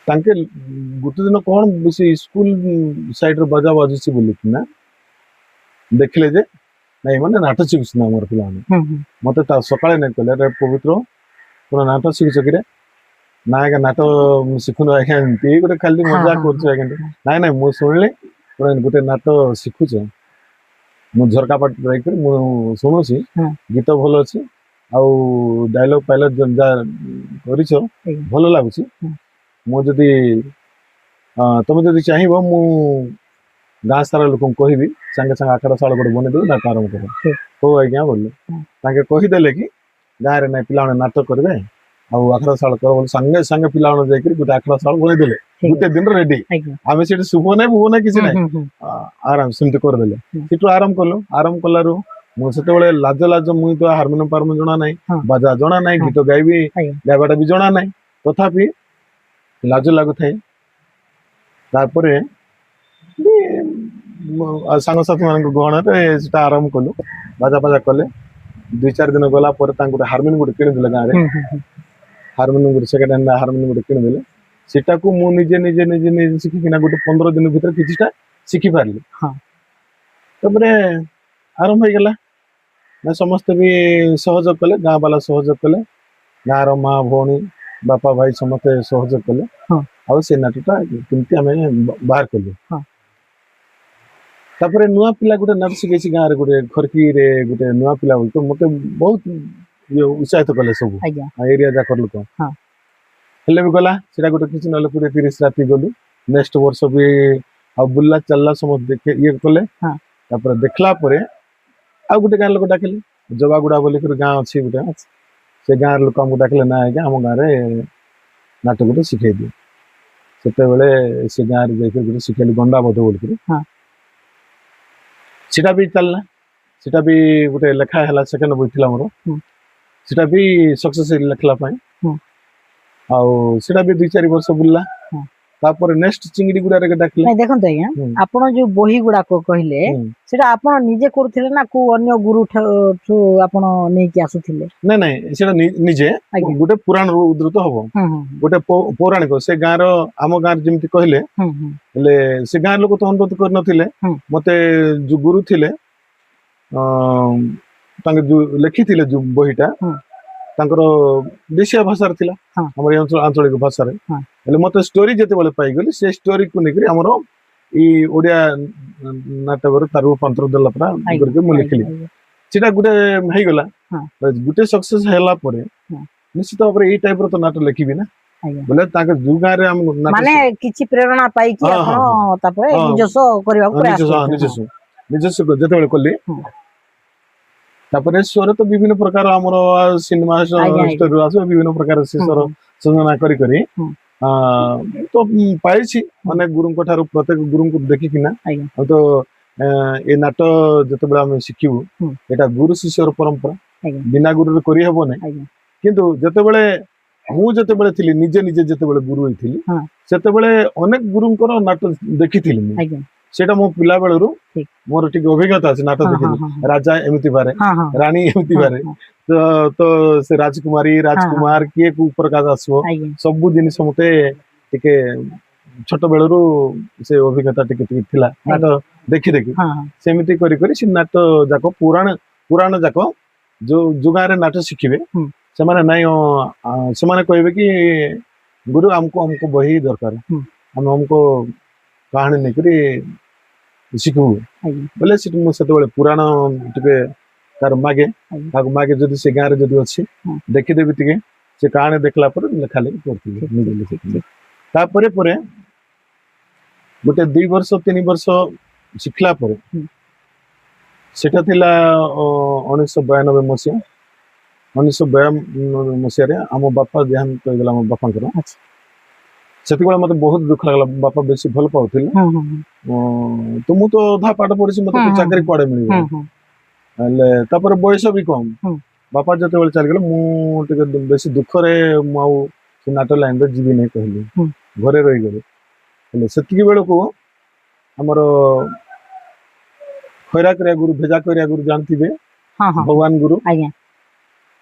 ତାଙ୍କେ ଗୋଟେ ଦିନ କଣ ବେଶୀ ସ୍କୁଲ ସାଇଡରେ ବାଜା ବାଜୁଛି ବୋଲିକିନା ଦେଖିଲେ ଯେ ନାଇଁ ମାନେ ନାଟ ଶିଖୁଛନ୍ତି ଆମର ପିଲାମାନେ ହୁଁ ହୁଁ ମତେ ତା ସକାଳେ ନାଇଁ କହିଲେ ରେ ପବିତ୍ର ପୁରା ନାଟ ଶିଖୁଛ କିରେ ନା ଆଜ୍ଞା ନାଟ ଶିଖୁନୁ ଆଜ୍ଞା ଏମିତି ଗୋଟେ ଖାଲି ହଁ ମଜା ହଁ କରୁଛୁ ହଁ ଆଜ୍ଞା ନାଇଁ ମୁଁ ଶୁଣିଲି ପୁରା ଗୋଟେ ନାଟ ଶିଖୁଛ ମୁଁ ଝରକା ପାଟ ଯାଇକରି ମୁଁ ଶୁଣୁଛି ହଁ ଗୀତ ଭଲ ଅଛି ଆଉ ଡାଇଲଗ ଫାଇଲଗ ଯାହା କରିଛ ଆଜ୍ଞା ଭଲ ଲାଗୁଛି ହୁଁ ମୁଁ ଯଦି ତମେ ଯଦି ଚାହିଁବ ମୁଁ ଗାଁ ସାରା ଲୋକଙ୍କୁ କହିବି ସାଙ୍ଗେ ସାଙ୍ଗେ ଆଖଡା ଶାଳ ଗୋଟେ ବନେଇଦେବି ନାଟ ଆରମ୍ଭ କର ଠିକ ହଉ ଆଜ୍ଞା ବୋଲିଲେ ହୁଁ ତାଙ୍କେ କହିଦେଲେ କି ଗାଁରେ ନାଇଁ ପିଲାମାନେ ନାଟ କରିବେ ଆଉ ଆଖଡ଼ା ଶାଳ କର ବୋଲି ସାଙ୍ଗେ ସାଙ୍ଗେ ପିଲାମାନେ ଯାଇକରି ଗୋଟେ ଆଖଡ଼ା ଶାଳ ବନେଇଦେଲେ ଠିକ ଗୋଟେ ଦିନ ରେଡି ଆଜ୍ଞା ଆମେ ସେଠି ଶୁଭ ନାହିଁ ଭୁବ ନାହିଁ କିଛି ନାହିଁ ଆରାମ ସେମିତି କରିଦେଲେ ହୁଁ। ସେଠୁ ଆରାମ କଲାରୁ ମୁଁ ସେତେବେଳେ ଲାଜ ମୁଁ ତ ହାରମୋନିୟମ ଜଣା ନାହିଁ ହଁ। ବାଜା ଜଣା ନାହିଁ ହଁ। ଗୀତ ଗାଇବି ଆଜ୍ଞା ଗାଇବାଟା ବି ଜଣା ନାହିଁ ତଥାପି ଲାଜ ଲାଗୁଥାଏ ତାପରେ ବି ସାଙ୍ଗସାଥି ମାନଙ୍କ ଗହଣରେ ସେଟା ଆରମ୍ଭ କଲୁ ବାଜା ଫାଜା କଲେ 2-4 ଦିନ ଗଲା ପରେ ତାଙ୍କୁ ଗୋଟେ ହାରମୋନିୟମ ଗୋଟେ କିଣିଦେଲେ ଗାଁରେ ହାରମୋନିୟମ ଗୋଟେ ସେକେଣ୍ଡ ହ୍ୟାଣ୍ଡ ହାରମୋନିୟମ ଗୋଟେ କିଣିଦେଲେ ସେଟାକୁ ମୁଁ ନିଜେ ଶିଖିକିନା ଗୋଟେ 15 ଦିନ ଭିତରେ କିଛିଟା ଶିଖି ପାରିଲି ହଁ। ତାପରେ ଆରମ୍ଭ ହେଇଗଲା ନା ସମସ୍ତେ ବି ସହଯୋଗ କଲେ ଗାଁ ବାଲା ସହଯୋଗ କଲେ ଗାଁର ମା ଭଉଣୀ ବାପା ଭାଇ ସମସ୍ତେ ସହଯୋଗ କଲେ ହଁ। ଆଉ ସେ ନାଟକଟା କେମିତି ଆମେ ବାହାର କଲୁ ହଁ। ତାପରେ ନୂଆ ପିଲା ଗୋଟେ ନାଟ ଶିଖେଇଛି ଗାଁରେ ଗୋଟେ ଖରକିରେ ଗୋଟେ ନୂଆ ପିଲା ବୋଲି ତ ମତେ ବହୁତ ଉତ୍ସାହିତ କଲେ ସବୁ ଆଜ୍ଞା ଏରିଆ ଯାକର ଲୋକ ହଁ। ହେଲେ ବି ଗଲା ସେଟା ଗୋଟେ କିଛି ନହେଲେ 20-30 ରାତି ଗଲୁ ନେକ୍ସଟ ବର୍ଷ ବି ଆଉ ବୁଲିଲା ଚାଲିଲା ସମସ୍ତେ ଇଏ କଲେ ହଁ। ତାପରେ ଦେଖିଲା ପରେ ଆଉ ଗୋଟେ ଗାଁ ଲୋକ ଡାକିଲେ ଜବାଗୁଡା ବୋଲିକରି ଗାଁ ଅଛି ଗୋଟେ ଆଚ୍ଛା ସେ ଗାଁର ଲୋକ ଆମକୁ ଡାକିଲେ ନା ଆଜ୍ଞା ଆମ ଗାଁରେ ନାଟକ ଗୋଟେ ଶିଖେଇ ଦିଏ ସେତେବେଳେ ସେ ଗାଁରେ ଯାଇକି ଗୋଟେ ଶିଖେଇଲି ଗଣ୍ଡା ବୋଧ ବୋଲିକରି ହଁ। ସେଟା ବି ଚାଲିଲା ସେଟା ବି ଗୋଟେ ଲେଖା ହେଲା ସେକେଣ୍ଡ ବହି ଥିଲା ମୋର ହୁଁ। ସେଟା ବି ସକ୍ସେସ ଲେଖିଲା ପାଇଁ ହୁଁ। ଆଉ ସେଟା ବି 2-4 ବର୍ଷ ବୁଲିଲା ହୁଁ। ତାପରେ ନେକ୍ସଟ ଚିଙ୍ଗିଡି ଗୁଡାରେ ଡାକିଲେ ନାଇଁ ଦେଖନ୍ତୁ ଆଜ୍ଞା ହୁଁ। ଆପଣ ଯୋଉ ବହି ଗୁଡାକ କହିଲେ ହୁଁ। ସେଟା ଆପଣ ନିଜେ କରୁଥିଲେ ନା କୋଉ ଅନ୍ୟ ଗୁରୁ ଠୁ ଆପଣ ନେଇକି ଆସୁଥିଲେ ନାଇଁ ସେଟା ନିଜେ ଆଜ୍ଞା ଗୋଟେ ପୁରାଣରୁ ଉଦ୍ଧୃତ ହବ ହୁଁ ହୁଁ ଗୋଟେ ପୌରାଣିକ ସେ ଗାଁର ଆମ ଗାଁରେ ଯେମିତି କହିଲେ ହୁଁ ହୁଁ ହେଲେ ସେ ଗାଁ ଲୋକ ତ ଅନୁରୋଧ କରିନଥିଲେ ହୁଁ। ମତେ ଯୋଉ ଗୁରୁ ଥିଲେ ତାଙ୍କ ଯୋଉ ଲେଖିଥିଲେ ଯୋଉ ବହିଟା ହୁଁ। ତାଙ୍କର ଦେଶୀୟ ଭାଷାରେ ଥିଲା ହଁ। ଆମର ଏ ଆଞ୍ଚଳିକ ଭାଷାରେ ହଁ। ହେଲେ ମତେ ଷ୍ଟୋରି ଯେତେବେଳେ ପାଇଗଲି ସେ ଷ୍ଟୋରିକୁ ନେଇକରି ଆମର ଏଇ ଓଡିଆ ନାଟକରେ ତାର ରୂପାନ୍ତର ଦେଲା ପରା ଆଜ୍ଞା କରିକି ମୁଁ ଆଜ୍ଞା ଲେଖିଲି ଆଜ୍ଞା ସେଟା ଗୋଟେ ହେଇଗଲା ହଁ। ଗୋଟେ ସକ୍ସେସ ହେଲା ପରେ ହଁ। ନିଶ୍ଚିତ ଭାବରେ ଏଇ ଟାଇପ ର ତ ନାଟକ ଲେଖିବି ନା ଆଜ୍ଞା ବୋଲେ ତାଙ୍କ ଯୋଉ ଗାଁରେ ଆମ ନାଟକ ମାନେ କିଛି ପ୍ରେରଣା ପାଇକି ହଁ ଆପଣ ହଁ ହଁ ତାପରେ ହଁ ନିଜସ୍ୱ କରିବାକୁ ପ୍ରୟାସ କରୁଥିଲେ ନିଜସ୍ୱ ଯେତେବେଳେ କଲି ହଁ। ତାପରେ ସ୍ୱର ତ ବିଭିନ୍ନ ପ୍ରକାର ଆମର ସିନେମା ଆଜ୍ଞା ଆଜ୍ଞା ଷ୍ଟୋରୀରୁ ଆସିବ ବିଭିନ୍ନ ପ୍ରକାର ସେ ହୁଁ ସ୍ୱର ହୁଁ ସଜନା କରି ହୁଁ ତ ପାଇଛି ହୁଁ ଅନେକ ଗୁରୁଙ୍କ ଠାରୁ ପ୍ରତ୍ୟେକ ଗୁରୁଙ୍କୁ ଦେଖିକିନା ଆଜ୍ଞା ଆଉ ତ ଏ ନାଟ ଯେତେବେଳେ ଆମେ ଶିଖିବୁ ହୁଁ ଏଇଟା ଗୁରୁ ଶିଷ୍ୟର ପରମ୍ପରା ଆଜ୍ଞା ବିନା ଗୁରୁରେ କରିହବ ନାହିଁ ଆଜ୍ଞା କିନ୍ତୁ ମୁଁ ଯେତେବେଳେ ଥିଲି ନିଜେ ଯେତେବେଳେ ଗୁରୁ ହେଇଥିଲି ହଁ ସେତେବେଳେ ଅନେକ ଗୁରୁଙ୍କର ନାଟ ଦେଖିଥିଲି ମୁଁ ଆଜ୍ଞା ସେଇଟା ମୋ ପିଲା ବେଳରୁ ଠିକ ମୋର ଟିକେ ଅଭିଜ୍ଞତା ଅଛି ନାଟ ହଁ ହଁ ଦେଖିଲି ହଁ ରାଜା ଏମିତି ବାରେ ହଁ ହଁ ରାଣୀ ଏମିତି ହଁ ବାରେ ହଁ ତ ସେ ରାଜକୁମାରୀ ହଁ ହଁ ରାଜକୁମାର କିଏ କୋଉ ପ୍ରକାର ଆସିବ ଆଜ୍ଞା ସବୁ ଜିନିଷ ମତେ ଟିକେ ଛୋଟ ବେଳରୁ ସେ ଅଭିଜ୍ଞତା ଟିକେ ଥିଲା ନାଟ ଆଜ୍ଞା ଦେଖି ହଁ ହଁ ସେମିତି କରି ସେ ନାଟ ଯାକ ପୁରାଣ ଯାକ ଯୋଉ ଗାଁରେ ନାଟ ଶିଖିବେ ହୁଁ ସେମାନେ ନାଇଁ ସେମାନେ କହିବେ କି ଗୁରୁ ଆମକୁ ବହି ଦରକାର ହୁଁ ଆମେ ଆମକୁ କାହାଣୀ ନେଇକରି ଶିଖିବୁ ଆଜ୍ଞା ବୋଲେ ସେଠି ମୁଁ ସେତେବେଳେ ପୁରାଣ ଟିକେ ତାର ମାଗେ ଆଜ୍ଞା ତାକୁ ମାଗେ ଯଦି ସେ ଗାଁରେ ଯଦି ଅଛି ହଁ ଦେଖିଦେବି ଟିକେ ସେ କାହାଣୀ ଦେଖିଲା ପରେ ଲେଖା ଲେଖି କରୁଥିଲି ଠିକ ନିଜେ ଠିକ ଠିକ ଲେଖିଥିଲି ଠିକ ତାପରେ ଗୋଟେ 2 ବର୍ଷ 3 ବର୍ଷ ଶିଖିଲା ପରେ ହୁଁ ସେଟା ଥିଲା 1992 ମସିହା 1992 ମସିହାରେ ଆମ ବାପା ଦେହାନ୍ତ ହେଇଗଲା ଆମ ବାପାଙ୍କର ଆଚ୍ଛା ସେତେବେଳେ ମତେ ବହୁତ ଦୁଃଖ ଲାଗିଲା ବାପା ବେଶୀ ଭଲ ପାଉଥିଲେ ହୁଁ ହୁଁ ତ ମୁଁ ତ ଅଧା ପାଠ ପଢିଛି ମତେ ହୁଁ ତ ଚାକିରି କୁଆଡେ ମିଳିବ ହୁଁ ହୁଁ ହେଲେ ତାପରେ ବୟସ ବି କମ ହୁଁ ବାପା ଯେତେବେଳେ ଚାଲିଗଲେ ମୁଁ ଟିକେ ବେଶୀ ଦୁଃଖରେ ମୁଁ ଆଉ ସେ ନାଟ ଲାଇନରେ ଯିବି ନାହିଁ କହିଲି ହୁଁ ଘରେ ରହିଗଲି ହେଲେ ସେତିକି ବେଳକୁ ଆମର ଖଇରା କରିବା ଗୁରୁ ଭେଜା କରିବା ଗୁରୁ ଜାଣିଥିବେ ହଁ ହଁ ଭଗବାନ ଗୁରୁ ଆଜ୍ଞା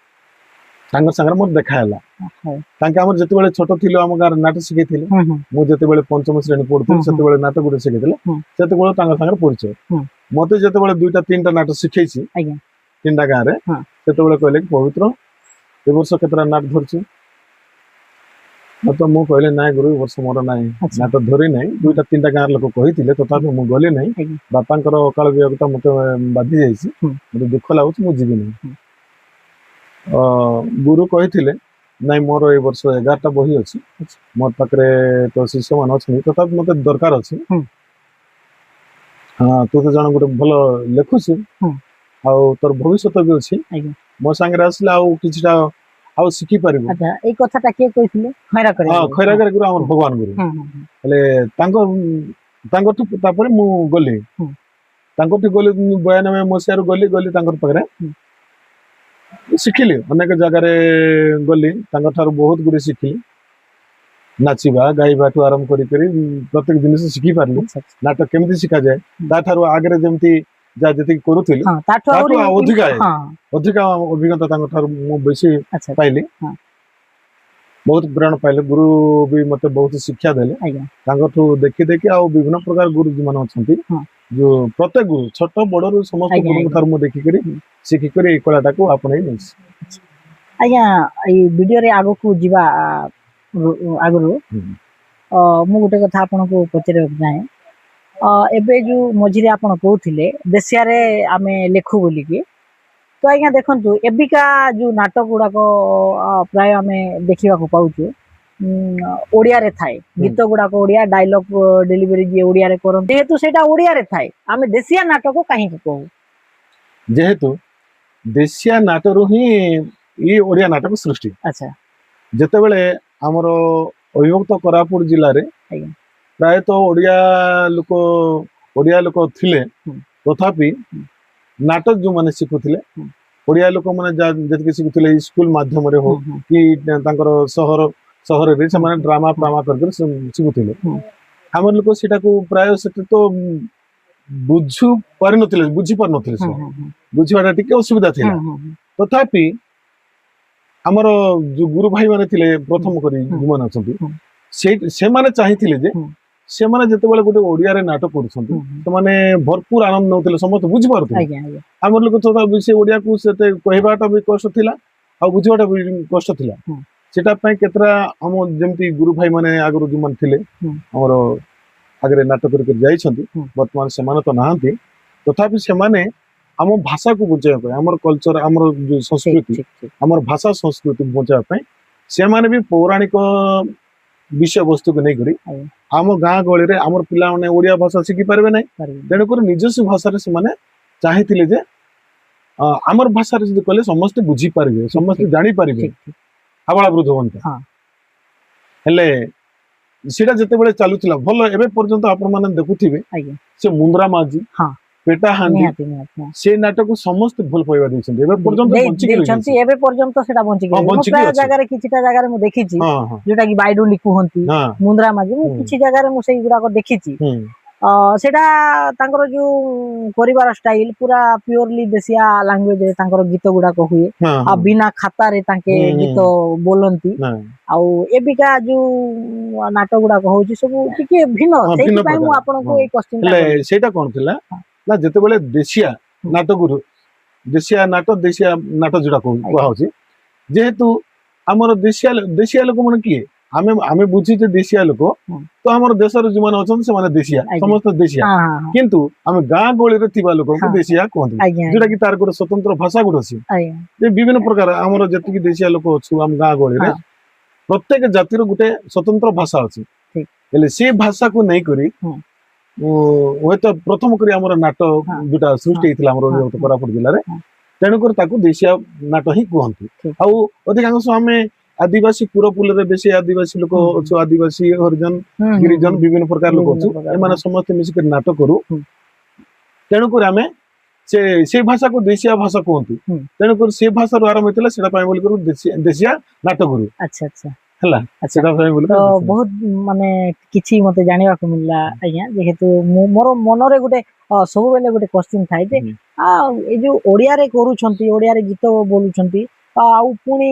ତାଙ୍କ ସାଙ୍ଗରେ ମୋର ଦେଖା ହେଲା ହଉ ତାଙ୍କେ ଆମର ଯେତେବେଳେ ଛୋଟ ଥିଲୁ ଆମ ଗାଁରେ ନାଟ ଶିଖେଇଥିଲେ ହୁଁ ହୁଁ ମୁଁ ଯେତେବେଳେ 5ମ ଶ୍ରେଣୀ ହୁଁ ପଢୁଥିଲି ହୁଁ ସେତେବେଳେ ନାଟ ଗୋଟେ ଶିଖେଇଥିଲେ ହୁଁ ସେତେବେଳେ ତାଙ୍କ ସାଙ୍ଗରେ ପରିଚୟ ହୁଁ ମତେ ଯେତେବେଳେ 2ଟା 3ଟା ନାଟ ଶିଖେଇଛି ଆଜ୍ଞା 3ଟା ଗାଁରେ ହଁ ସେତେବେଳେ କହିଲେ କି ପବିତ୍ର ଏ ବର୍ଷ କେତେଟା ନାଟ ଧରିଛୁ ତ ମୁଁ କହିଲି ନାଇଁ ଗୁରୁ ଏ ବର୍ଷ ମୋର ନାହିଁ ଆଚ୍ଛା ନାଟ ଧରି ନାହିଁ 2ଟା 3ଟା ଗାଁର ଲୋକ କହିଥିଲେ ତଥାପି ମୁଁ ଗଲି ନାହିଁ ଆଜ୍ଞା ବାପାଙ୍କର ଅକାଳ ବିୟୋଗତା ମତେ ବାଧି ଯାଇଛି ହୁଁ ମତେ ଦୁଃଖ ଲାଗୁଛି ମୁଁ ଯିବି ନାହିଁ ହୁଁ ଗୁରୁ କହିଥିଲେ ନାଇଁ ମୋର ଏ ବର୍ଷ 11ଟା ବହି ଅଛି ଆଚ୍ଛା ମୋ ପାଖରେ ତ ଶିଷ୍ୟମାନେ ଅଛନ୍ତି ତଥାପି ମତେ ଦରକାର ଅଛି ହୁଁ ତୁ ତ ଜଣେ ଗୋଟେ ଭଲ ଲେଖୁଛୁ ହୁଁ ଆଉ ତୋର ଭବିଷ୍ୟତ ବି ଅଛି ଆଜ୍ଞା ମୋ ସାଙ୍ଗରେ ଆସିଲେ ଆଉ କିଛିଟା ଆଉ ଶିଖି ପାରିବୁ। ଆଚ୍ଛା ଏଇ କଥାଟା କିଏ କହିଥିଲେ ଖଇରାକରେ ହଁ ଖଇରାକରେ ଗୁରୁ ଆମର ଭଗବାନ ଗୁରୁ ହେଲେ ତାଙ୍କଠୁ ତାପରେ ମୁଁ ଗଲି ହୁଁ। ତାଙ୍କଠୁ ଗଲି 92 ମସିହାରୁ ଗଲି ତାଙ୍କର ପାଖରେ ହୁଁ। ଶିଖିଲି ଅନେକ ଜାଗାରେ ଗଲି ତାଙ୍କ ଠାରୁ ବହୁତ ଗୁଡେ ଶିଖିଲି ନାଚିବା ଗାଇବାଠୁ ଆରମ୍ଭ କରି ପ୍ରତ୍ୟେକ ଜିନିଷ ଶିଖି ପାରିଲି ଆଚ୍ଛା ଆଚ୍ଛା। ନାଟକ କେମିତି ଶିଖାଯାଏ ତାଠାରୁ ଆଗରେ ଯେମିତି ଯାହା ଯେତିକି କରୁଥିଲି ହଁ ତାଠୁ ତାଠୁ ଆହୁରି ଆଉ ହଁ ଅଧିକା ଅଭିଜ୍ଞତା ତାଙ୍କ ଠାରୁ ମୁଁ ବେଶୀ ଆଚ୍ଛା ପାଇଲି ହଁ ବହୁତ ପ୍ରେରଣା ପାଇଲେ ଗୁରୁ ବି ମତେ ବହୁତ ଶିକ୍ଷା ଦେଲେ ଆଜ୍ଞା ତାଙ୍କଠୁ ଦେଖି ଦେଖି ଆଉ ବିଭିନ୍ନ ପ୍ରକାର ଗୁରୁ ଯୋଉମାନେ ଅଛନ୍ତି ହଁ ଯୋଉ ପ୍ରତ୍ୟେକ ଗୁରୁ ଛୋଟ ବଡରୁ ସମସ୍ତ ଆଜ୍ଞା ଗୁରୁଙ୍କ ଆଜ୍ଞା ଠାରୁ ମୁଁ ଦେଖିକରି ହୁଁ। ଶିଖିକରି ଏଇ କଳାଟାକୁ ଆପଣେଇ ନେଇଛି। ଆଜ୍ଞା ଏଇ ଭିଡିଓରେ ଆଗକୁ ଯିବା ଆଗରୁ ହୁଁ। ମୁଁ ଗୋଟେ କଥା ଆପଣଙ୍କୁ ପଚାରିବାକୁ ଚାହେଁ ଏବେ ଯୋଉ ମଝିରେ ଆପଣ କହୁଥିଲେ ଦେଶିଆରେ ଆମେ ଲେଖୁ ବୋଲିକି ତ ଆଜ୍ଞା ଦେଖନ୍ତୁ ଏବିକା ଯୋଉ ନାଟକ ଗୁଡାକ ପ୍ରାୟ ଆମେ ଦେଖିବାକୁ ପାଉଛୁ ଓଡିଆରେ ଥାଏ ଗୀତ ଗୁଡାକ ଓଡିଆ ଡାଇଲଗ ଡେଲିଭରି ଯିଏ ଓଡିଆରେ କରନ୍ତି ଯେହେତୁ ସେଇଟା ଓଡିଆରେ ଥାଏ ଆମେ ଦେଶିଆ ନାଟକ କାହିଁକି କହୁ? ଯେହେତୁ ଦେଶିଆ ନାଟରୁ ହିଁ ଇଏ ଓଡିଆ ନାଟକ ସୃଷ୍ଟି ଆଚ୍ଛା ଯେତେବେଳେ ଆମର ଅବିଭକ୍ତ କୋରାପୁଟ ଜିଲ୍ଲାରେ ଆଜ୍ଞା ପ୍ରାୟତଃ ଓଡିଆ ଲୋକ ଥିଲେ ହୁଁ। ତଥାପି ହୁଁ। ନାଟକ ଯୋଉମାନେ ଶିଖୁଥିଲେ ହୁଁ। ଓଡିଆ ଲୋକମାନେ ଯେତିକି ଶିଖୁଥିଲେ ସ୍କୁଲ ମାଧ୍ୟମରେ ହଉ ହୁଁ ହୁଁ କି ତାଙ୍କର ସହରରେ ହୁଁ ସେମାନେ ଡ୍ରାମା ଫ୍ରାମା କରିକି ଶିଖୁଥିଲେ ହୁଁ ଆମର ଲୋକ ସେଟାକୁ ପ୍ରାୟ ସେଟା ତ ବୁଝି ପାରୁନଥିଲେ ହୁଁ ସେ ହୁଁ ହୁଁ ବୁଝିବାଟା ଟିକେ ଅସୁବିଧା ହୁଁ ଥିଲା ହୁଁ ହୁଁ ତଥାପି ଆମର ଯୋଉ ଗୁରୁ ଭାଇ ମାନେ ଥିଲେ ପ୍ରଥମ କରି ହୁଁ ଯୋଉମାନେ ଅଛନ୍ତି ହୁଁ ସେମାନେ ଚାହିଁଥିଲେ ଯେ ହୁଁ ସେମାନେ ଯେତେବେଳେ ଗୋଟେ ଓଡିଆରେ ନାଟକ କରୁଛନ୍ତି ହୁଁ ହୁଁ ସେମାନେ ଭରପୁର ଆନନ୍ଦ ନଉଥିଲେ ସମସ୍ତେ ବୁଝିପାରୁଥିଲେ ଆଜ୍ଞା ଆଜ୍ଞା ଆମର ଲୋକ ତଥାପି ସେ ଓଡିଆକୁ ସେତେ କହିବାଟା ବି କଷ୍ଟ ଥିଲା ଆଉ ବୁଝିବାଟା ବି କଷ୍ଟ ଥିଲା ହୁଁ ସେଟା ପାଇଁ କେତେଟା ଆମ ଯେମିତି ଗୁରୁ ଭାଇ ମାନେ ଆଗରୁ ଯୋଉମାନେ ଥିଲେ ହୁଁ ଆମର ଆଗରେ ନାଟକ କରିକି ଯାଇଛନ୍ତି ହୁଁ ବର୍ତ୍ତମାନ ସେମାନେ ତ ନାହାନ୍ତି ତଥାପି ସେମାନେ ଆମ ଭାଷାକୁ ବଞ୍ଚେଇବା ପାଇଁ ଆମର କଲଚର ଆମର ଯୋଉ ଠିକ ସଂସ୍କୃତି ଠିକ ଠିକ ଆମର ଭାଷା ସଂସ୍କୃତି ବଞ୍ଚାଇବା ପାଇଁ ସେମାନେ ବି ପୌରାଣିକ ବିଷୟବସ୍ତୁକୁ ନେଇକରି ଆଜ୍ଞା ଆମ ଗାଁ ଗହଳିରେ ଆମର ପିଲାମାନେ ଓଡିଆ ଭାଷା ଶିଖି ପାରିବେ ନାହିଁ ପାରିବି ତେଣୁକରି ନିଜସ୍ୱ ଭାଷାରେ ସେମାନେ ଚାହିଁଥିଲେ ଯେ ଆମର ଭାଷାରେ ଯଦି କଲେ ସମସ୍ତେ ବୁଝିପାରିବେ ଠିକ ସମସ୍ତେ ଠିକ ଜାଣିପାରିବେ ଠିକ ଠିକ ଆବାଳ ବୃଦ୍ଧ ହୁଅନ୍ତା ହଁ ହେଲେ ସେଇଟା ଯେତେବେଳେ ଚାଲୁଥିଲା ଭଲ ଏବେ ପର୍ଯ୍ୟନ୍ତ ଆପଣ ମାନେ ଦେଖୁଥିବେ ଆଜ୍ଞା ସେ ମୁନ୍ଦ୍ରା ମାଝି ହଁ ପେଟା ହାଣ୍ଡି ନିହାତି ନିହାତି ହଁ। ସେ ନାଟକ ସମସ୍ତେ ଭଲ ପାଇବା ଦେଇଛନ୍ତି ଏବେ ପର୍ଯ୍ୟନ୍ତ ବଞ୍ଚିକି ଦେଇଛନ୍ତି ରହିଯାଇଛି ଏବେ ପର୍ଯ୍ୟନ୍ତ ସେଟା ବଞ୍ଚିକି ହଁ ରହିଛି ମୁଁ ବଞ୍ଚିକି ପ୍ରାୟ ଅଛି ଜାଗାରେ କିଛିଟା ଜାଗାରେ ମୁଁ ଦେଖିଛି ହଁ ହଁ ଯୋଉଟା କି ବାଇଡୁଲି କୁହନ୍ତି ହଁ ମୁନ୍ଦ୍ରା ମାଝି ମୁଁ ହୁଁ କିଛି ଜାଗାରେ ମୁଁ ସେଇଗୁଡାକ ଦେଖିଛି ହୁଁ ସେଟା ତାଙ୍କର ଯୋଉ କରିବାର ଷ୍ଟାଇଲ ପୁରା ପିଓରଲି ଦେଶିଆ ଲାଙ୍ଗୁଏଜରେ ତାଙ୍କର ଗୀତ ଗୁଡାକ ହୁଏ ହଁ ଆଉ ହଁ ବିନା ଖାତାରେ ତାଙ୍କେ ହୁଁ ହୁଁ ଗୀତ ବୋଲନ୍ତି ନା ଆଉ ଏବିକା ଯୋଉ ନାଟକ ଗୁଡାକ ହଉଛି ସବୁ ଟିକେ ଭିନ୍ନ ହଁ ଭିନ୍ନ ସେଇଥିପାଇଁ ମୁଁ ପ୍ରକାର ଆପଣଙ୍କୁ ହଁ ଏଇ କୋଶ୍ଚିନ୍ ଟା ହେଲେ କଲି ସେଇଟା କଣ ଥିଲା ନା ଯେତେବେଳେ ଦେଶିଆ ହୁଁ। ନାଟକରୁ ଦେଶିଆ ନାଟ ଯୋଉଟା ଆଜ୍ଞା କୁହାହଉଛି ଯେହେତୁ ଆମର ଦେଶିଆ ଲୋକ ମାନେ କିଏ ଆମେ ବୁଝିଛେ ଦେଶିଆ ଲୋକ ହୁଁ। ତ ଆମର ଦେଶରେ ଯୋଉମାନେ ଅଛନ୍ତି ସେମାନେ ଦେଶିଆ ଆଜ୍ଞା ସମସ୍ତେ ଦେଶିଆ ହଁ ହଁ କିନ୍ତୁ ଆମେ ଗାଁ ଗହଳିରେ ଥିବା ଲୋକଙ୍କୁ ହଁ ଦେଶିଆ କୁହନ୍ତି ଆଜ୍ଞା ଯୋଉଟା ଆଜ୍ଞା କି ତାର ଗୋଟେ ସ୍ୱତନ୍ତ୍ର ଭାଷା ଗୋଟେ ଅଛି ଆଜ୍ଞା ଯେ ବିଭିନ୍ନ ପ୍ରକାର ଆମର ଯେତିକି ଦେଶିଆ ଲୋକ ଅଛୁ ଆମ ଗାଁ ଗହଳିରେ ହଁ ପ୍ରତ୍ୟେକ ଜାତିର ଗୋଟେ ସ୍ୱତନ୍ତ୍ର ଭାଷା ଅଛି ଠିକ ହେଲେ ସେ ଭାଷାକୁ ନେଇକରି ହୁଁ ହୁଏତ ପ୍ରଥମ କରି ଆମର ନାଟ ହଁ ଯୋଉଟା ହଁ ସୃଷ୍ଟି ହେଇଥିଲା ଆମର ହଁ ହଁ କୋରାପୁଟ ଜିଲ୍ଲାରେ ହଁ ତେଣୁକରି ତାକୁ ଦେଶିଆ ନାଟ ହିଁ କୁହନ୍ତି ଠିକ ଆଉ ଅଧିକାଂଶ ଆମେ ଆଦିବାସୀ ପୁରପୁଲରେ ବେଶୀ ଆଦିବାସୀ ଲୋକ ହୁଁ ଅଛୁ ଆଦିବାସୀ ହରିଜନ ହୁଁ ହୁଁ ଗିରିଜନ ହୁଁ ବିଭିନ୍ନ ପ୍ରକାର ଲୋକ ବିଭିନ୍ନ ଅଛୁ ପ୍ରକାର ଏମାନେ ହଁ ସମସ୍ତେ ମିଶିକରି ନାଟ କରୁ ହୁଁ ତେଣୁକରି ଆମେ ସେ ଭାଷାକୁ ଦେଶିଆ ଭାଷା କୁହନ୍ତି ହୁଁ ତେଣୁକରି ସେ ଭାଷାରୁ ଆରମ୍ଭ ହେଇଥିଲା ସେଟା ପାଇଁ ବୋଲି ଦେଶିଆ ନାଟ କରୁ ଆଚ୍ଛା ଆଚ୍ଛା ହେଲା ଆଚ୍ଛା ସେଟା ପାଇଁ ବୋଲି ତ ବହୁତ ମାନେ କିଛି ମତେ ଜାଣିବାକୁ ମିଳିଲା ଆଜ୍ଞା ଯେହେତୁ ମୋର ମନରେ ଗୋଟେ ସବୁବେଳେ ଗୋଟେ କୋଶ୍ଚିନ୍ ଥାଏ ଯେ ଏଇ ଯୋଉ ଓଡିଆରେ କରୁଛନ୍ତି ଓଡିଆରେ ଗୀତ ବୋଲୁଛନ୍ତି ଆଉ ପୁଣି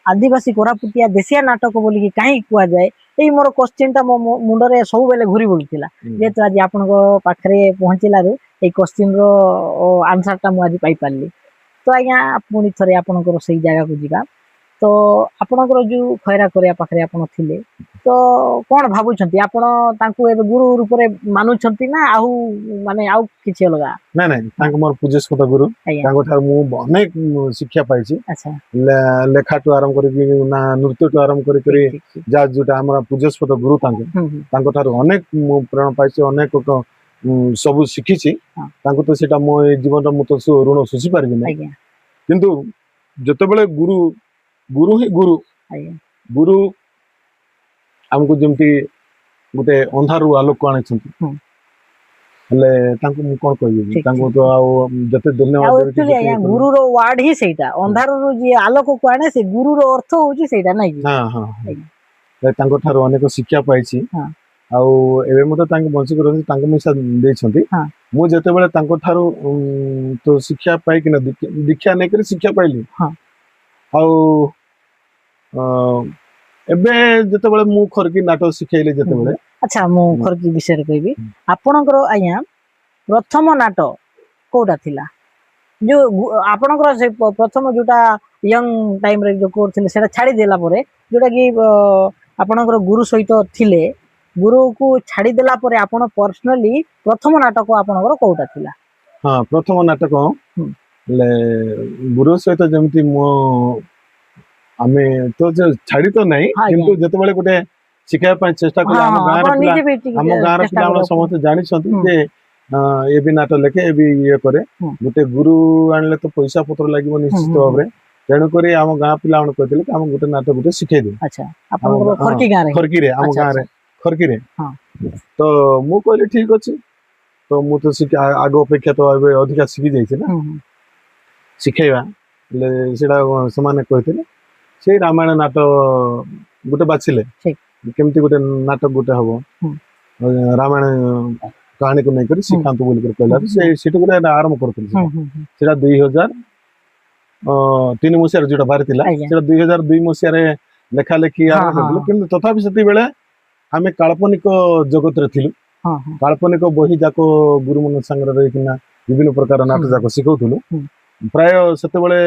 ଆଦିବାସୀ କୋରାପୁଟିଆ ଦେଶିଆ ନାଟକ ବୋଲିକି କାହିଁକି କୁହାଯାଏ ଏଇ ମୋର କୋଶ୍ଚିନ୍ ଟା ମୋ ମୁଣ୍ଡରେ ସବୁବେଳେ ଘୁରି ବୁଲୁଥିଲା ଯେହେତୁ ଆଜି ଆପଣଙ୍କ ପାଖରେ ପହଞ୍ଚିଲାରୁ ଏଇ କୋଶ୍ଚିନ୍ ର ଆନ୍ସର ଟା ମୁଁ ଆଜି ପାଇପାରିଲି ତ ଆଜ୍ଞା ପୁଣି ଥରେ ଆପଣଙ୍କର ସେଇ ଜାଗାକୁ ଯିବା ତ ଆପଣଙ୍କର ଯୋଉ ଖଇରା କରିବା ପାଖରେ ଆପଣ ଥିଲେ ତ କଣ ଭାବୁଛନ୍ତି ଆପଣ ତାଙ୍କୁ ଏବେ ଗୁରୁ ରୂପରେ ମାନୁଛନ୍ତି ନା ଆଉ ମାନେ ଆଉ କିଛି ଅଲଗା? ନାଇଁ ନାଇଁ ହଁ ତାଙ୍କ ମୋର ପୂଜ୍ୟସ୍ପତ ଗୁରୁ ଆଜ୍ଞା ତାଙ୍କ ଠାରୁ ମୁଁ ଅନେକ ଶିକ୍ଷା ପାଇଛି ଆଚ୍ଛା ଲେଖାଠୁ ଆରମ୍ଭ କରିକି ନା ନୃତ୍ୟଠୁ ଆରମ୍ଭ ଠିକ କରିକରି ଠିକ ଠିକ ଯାହା ଯୋଉଟା ଆମର ପୂଜ୍ୟସ୍ପତ ଗୁରୁ ହୁଁ ହୁଁ ତାଙ୍କ ଠାରୁ ଅନେକ ମୁଁ ପ୍ରେରଣା ପାଇଛି ଅନେକ ସବୁ ଶିଖିଛି ହଁ ତାଙ୍କୁ ତ ସେଇଟା ମୋ ଏଇ ଜୀବନରେ ମୁଁ ତ ଋଣ ଶୁଝି ପାରିବି ନାହିଁ ଆଜ୍ଞା କିନ୍ତୁ ଯେତେବେଳେ ଗୁରୁ गुरु ही गुरु ଆଜ୍ଞା गुरु आमको जेमती गोटे अंधारू आलोक को आनिछंती ହୁଁ। हेले तांको मु कोन कहबी ठीक, तांको ठीक। तो आउ जते ଆଉ धन्यवाद देबी actually ଆଜ୍ଞା ଗୁରୁର ୱାର୍ଡ ହିଁ ସେଇଟା ଅନ୍ଧାରରୁ ଯିଏ ଆଲୋକକୁ ଆଣେ ସେ ଗୁରୁର ଅର୍ଥ ହଉଛି ସେଇଟା ନାଇଁ କି हां हां ଆଜ୍ଞା तांको ठारो अनेक शिक्षा पाइछि ହଁ आउ एबे मते तांको बंची करନ୍ତି तांको मिसा देछंती ହଁ मु जते बेले तांको ठारो तो शिक्षा पाइ कि न दीक्षा नै करी शिक्षा पाइली ହଁ आउ अ, एबे जते बेले मु खरकी नाटक शिखेइले जते बेले ଆଚ୍ଛା ମୁଁ ଖର୍କି ବିଷୟରେ କହିବି ହୁଁ। ଆପଣଙ୍କର ଆଜ୍ଞା ପ୍ରଥମ ନାଟ କୋଉଟା ଥିଲା ଯୋଉ ଆପଣଙ୍କର ସେ ପ୍ରଥମ ଯୋଉଟା ୟଙ୍ଗ ଟାଇମରେ ଯୋଉ କରୁଥିଲେ ସେଟା ଛାଡିଦେଲା ପରେ ଯୋଉଟା କି ଆପଣଙ୍କର ଗୁରୁ ସହିତ ଥିଲେ ଗୁରୁକୁ ଛାଡିଦେଲା ପରେ ଆପଣ ପର୍ସନାଲି ପ୍ରଥମ ନାଟକ ଆପଣଙ୍କର କୋଉଟା ଥିଲା हाँ प्रथम नाटक ହୁଁ। ले गुरु सहित जमती मो आमे तो छाड़ी तो नहीं हाँ, किंतु जते बेले गोटे शिखाया ପାଇଁ ଚେଷ୍ଟା କଲେ ହଁ ଆମ ହଁ ଗାଁର ଆପଣ ପିଲା ନିଜେ ବି ଟିକେ ଆମ ଗାଁର ଚେଷ୍ଟା ପିଲାମାନେ କରିବାକୁ ସମସ୍ତେ ଜାଣିଛନ୍ତି ହୁଁ। ଯେ ଏ ବି ନାଟ ଲେଖେ ଏ ବି ଇଏ କରେ ହୁଁ। ଗୋଟେ ଗୁରୁ ଆଣିଲେ ତ ପଇସା ପତ୍ର ଲାଗିବ ନିଶ୍ଚିତ ହୁଁ। ଭାବରେ ତେଣୁକରି ଆମ ଗାଁ ପିଲାମାନେ କହିଥିଲେ କି ଆମ ଗୋଟେ ନାଟ ଗୋଟେ ଶିଖେଇ ଦିଅ ଆଚ୍ଛା ଆପଣଙ୍କର ଖର୍କି ଗାଁରେ ଖରକିରେ ଆମ ଆଚ୍ଛା, ଗାଁରେ ଖରକିରେ ହଁ। ତ ମୁଁ କହିଲି ଠିକ ଅଛି ତ ମୁଁ ତ ଆଗ ଅପେକ୍ଷା ତ ଏବେ ଅଧିକା ଶିଖି ଯାଇଛି ନା ହୁଁ, ହୁଁ। ଶିଖେଇବା ହେଲେ ସେଇଟା ସେମାନେ କହିଥିଲେ ସେଇ ରାମାୟଣ ନାଟ ଗୋଟେ ବାଛିଲେ ଠିକ। କେମିତି ଗୋଟେ ନାଟକ ଗୋଟେ ହବ ହୁଁ। ରାମାୟଣ କାହାଣୀକୁ ନେଇକରି ହୁଁ। ଶିଖାନ୍ତୁ ବୋଲିକରି କହିଲା ହୁଁ। ସେ ସେଠୁ ଗୋଟେ ଆରମ୍ଭ କରୁଥିଲି ହୁଁ, ସେଟା ହୁଁ, ହୁଁ। ସେଟା 2003 ମସିହାରେ ଯୋଉଟା ବାହାରିଥିଲା ଆଜ୍ଞା ସେଟା 2002 ମସିହାରେ ଲେଖା ଲେଖି ହଁ, ଆରମ୍ଭ ହଁ, କରିଥିଲୁ ହଁ। କିନ୍ତୁ ତଥାପି ସେତିକିବେଳେ ଆମେ କାଳ୍ପନିକ ଜଗତରେ ଥିଲୁ ହଁ ହଁ କାଳ୍ପନିକ ବହି ଯାକ ଗୁରୁମାନଙ୍କ ସାଙ୍ଗରେ ରହିକିନା ବିଭିନ୍ନ ପ୍ରକାର ନାଟ ହୁଁ। ଯାକ ଶିଖଉଥିଲୁ ହୁଁ। ପ୍ରାୟ ସେତେବେଳେ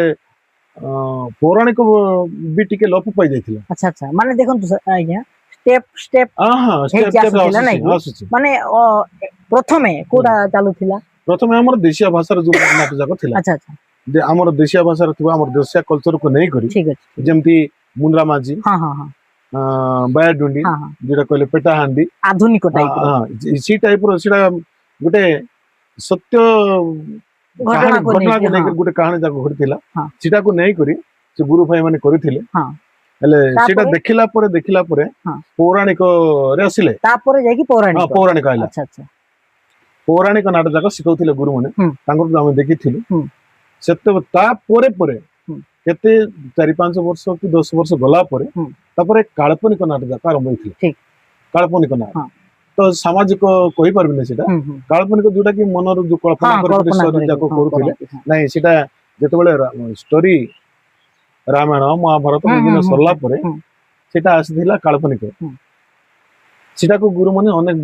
ପୌରାଣିକ ବି ଟିକେ ଲୋପ ପାଇଯାଇଥିଲା ଆଚ୍ଛା ଆଚ୍ଛା ମାନେ ଦେଖନ୍ତୁ ଆଜ୍ଞା ଷ୍ଟେପ ଷ୍ଟେପ ହଁ ଷ୍ଟେପ ହେଇକି ଷ୍ଟେପ ଆସୁଥିଲା ନାଇଁ କି ଆସୁଛି ମାନେ ପ୍ରଥମେ କୋଉଟା ଚାଲୁଥିଲା ପ୍ରଥମେ ଆମର ଦେଶୀୟ ଭାଷାର ଯୋଉ ନାଟ ଯାକ ଥିଲା ଆଚ୍ଛା ଆଚ୍ଛା ଯେ ଆମର ଦେଶୀୟ ଭାଷାରେ ଥିବା ଆମର ଦେଶୀୟ କଲଚରକୁ ନେଇକରି ଠିକ ଅଛି ଠିକ ଅଛି। ଯେମିତି ମୁଣ୍ଡା ମାଝି ହଁ ହଁ ହଁ ବାୟାଡୁଣ୍ଡି ହଁ ହଁ ଯୋଉଟା କହିଲେ ପେଟାହାଣ୍ଡି ଆଧୁନିକ ଟାଇପ ର ସେଇ ଟାଇପର ସେଇଟା ଗୋଟେ ସତ୍ୟ କାହାଣୀ ଘଟଣାକୁ ନେଇକି ଘଟଣାକୁ ହଁ ନେଇକରି ଗୋଟେ କାହାଣୀ ଯାକ ଘଟିଥିଲା ହଁ ସେଟାକୁ ନେଇକରି ସେ ଗୁରୁ ଭାଇ ମାନେ କରିଥିଲେ ହଁ ହେଲେ ସେଇଟା ତାପରେ ଦେଖିଲା ପରେ ହଁ ପୌରାଣିକରେ ଆସିଲେ ତାପରେ ଯାଇକି ହଁ ପୌରାଣିକ ପୌରାଣିକ ଆଇଲା ଆଚ୍ଛା ଆଚ୍ଛା ପୌରାଣିକ ନାଟ ଯାକ ଶିଖଉଥିଲେ ଗୁରୁମାନେ ହୁଁ ତାଙ୍କର ଆମେ ଦେଖିଥିଲୁ ହୁଁ ସେତେବେଳେ ତା ପରେ ହୁଁ କେତେ 4-5 ବର୍ଷ କି 10 ବର୍ଷ ଗଲା ପରେ ହୁଁ ତାପରେ କାଳ୍ପନିକ ନାଟ ଯାକ ଆରମ୍ଭ ହେଇଥିଲା ଠିକ କାଳ୍ପନିକ ନାଟ ହଁ ତ ସାମାଜିକ କହିପାରିବିନି ସେଇଟା ହୁଁ ହୁଁ କାଳ୍ପନିକ ଯୋଉଟା କି ମନରୁ ଯୋଉ କଳ୍ପନା ହଁ କରି କଳ୍ପନା ଷ୍ଟୋରି କରିକି ଯାକ ହଁ କରୁଥିଲେ କରନ୍ତି ହଁ ନାଇଁ ସେଟା ଯେତେବେଳେ ଷ୍ଟୋରି ରାମାୟଣ ମହାଭାରତ ହୁଁ ହୁଁ ବିଭିନ୍ନ ହୁଁ ସରିଲା ହୁଁ ପରେ ହୁଁ ସେଟା ଆସିଥିଲା କାଳ୍ପନିକ ହୁଁ ସେଟାକୁ ଗୁରୁମାନେ ଅନେକ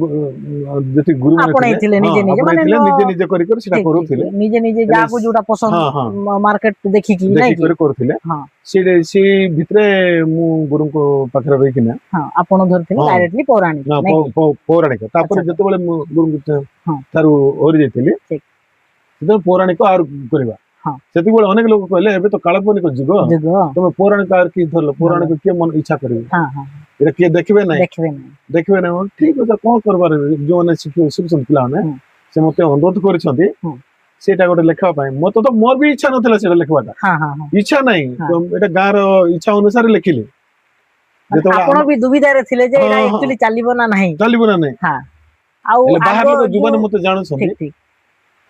ଯେତିକି ଗୁରୁମାନେ ଥିଲେ ଆପଣେଇଥିଲେ ହଁ ନିଜେ ନିଜେ ମାନେ ଆପଣେଇଥିଲେ ନିଜେ କରି ସେଟା ଠିକ ଠିକ କରୁଥିଲେ ନିଜେ ନିଜେ ହେଲେ ଯାହାକୁ ଯୋଉଟା ହଁ ହଁ ପସନ୍ଦ ମାର୍କେଟ ଦେଖିକି ନାଇଁ କି ଦେଖିକରି କରୁଥିଲେ ହଁ ସେଇ ଭିତରେ ମୁଁ ଗୁରୁଙ୍କ ପାଖରେ ରହିକିନା ହଁ ଆପଣ ଧରିଥିଲେ ହଁ ଡାଇରେକ୍ଟଲି ପୌରାଣିକ ନା ନାଇଁ କି ପୌରାଣିକ ତାପରେ ଆଚ୍ଛା ଆଚ୍ଛା ଯେତେବେଳେ ମୁଁ ଗୁରୁଙ୍କ ହଁ ଠାରୁ ଓହରି ଯାଇଥିଲି ଠିକ ସେତେବେଳେ ପୌରାଣିକ ଆହୁରି କରିବା ହଁ ସେତେବେଳେ ଅନେକ ଲୋକ କହିଲେ ଏବେ ତ କାଳ୍ପନିକ ଯୁଗ ଯୁଗ ତମେ ପୌରାଣିକ ଆହୁରି କିଏ ଧରିଲ ଭଲ ପୌରାଣିକ କିଏ ମନ ଇଚ୍ଛା କରିବେ ହଁ ହଁ ଏଇଟା କିଏ ଦେଖିବେ ନାହିଁ ଦେଖିବେ ନାହିଁ ଦେଖିବେ ନାହିଁ ଠିକ ଅଛି କଣ କରିବାର ଯୋଉମାନେ ଶିଖୁଛନ୍ତି ପିଲାମାନେ ହୁଁ ସେ ମତେ ଅନୁରୋଧ କରିଛନ୍ତି ହୁଁ ସେଇଟା ଗୋଟେ ଲେଖିବା ପାଇଁ ମତେ ତ ମୋର ବି ଇଚ୍ଛା ନଥିଲା ସେଇଟା ଲେଖିବାଟା ହଁ ହଁ ହଁ ଇଚ୍ଛା ନାହିଁ ହଁ। ତ ଏଇଟା ଗାଁର ଇଚ୍ଛା ଅନୁସାରେ ଲେଖିଲି ମାନେ ଯେତେବେଳେ ଆପଣ ବି ଦୁବିଧାରେ ଥିଲେ ଯେ ହଁ ଏଇଟା ହଁ ଆକ୍ଚୁଆଲି ଚାଲିବ ନା ନାହିଁ ଚାଲିବ ନା ନାହିଁ ହଁ ଆଉ ହେଲେ ଆଗ ବାହାର ଲୋକ ଯୋଉମାନେ ଯୋଉ ମତେ ଜାଣୁଛନ୍ତି ଠିକ ଠିକ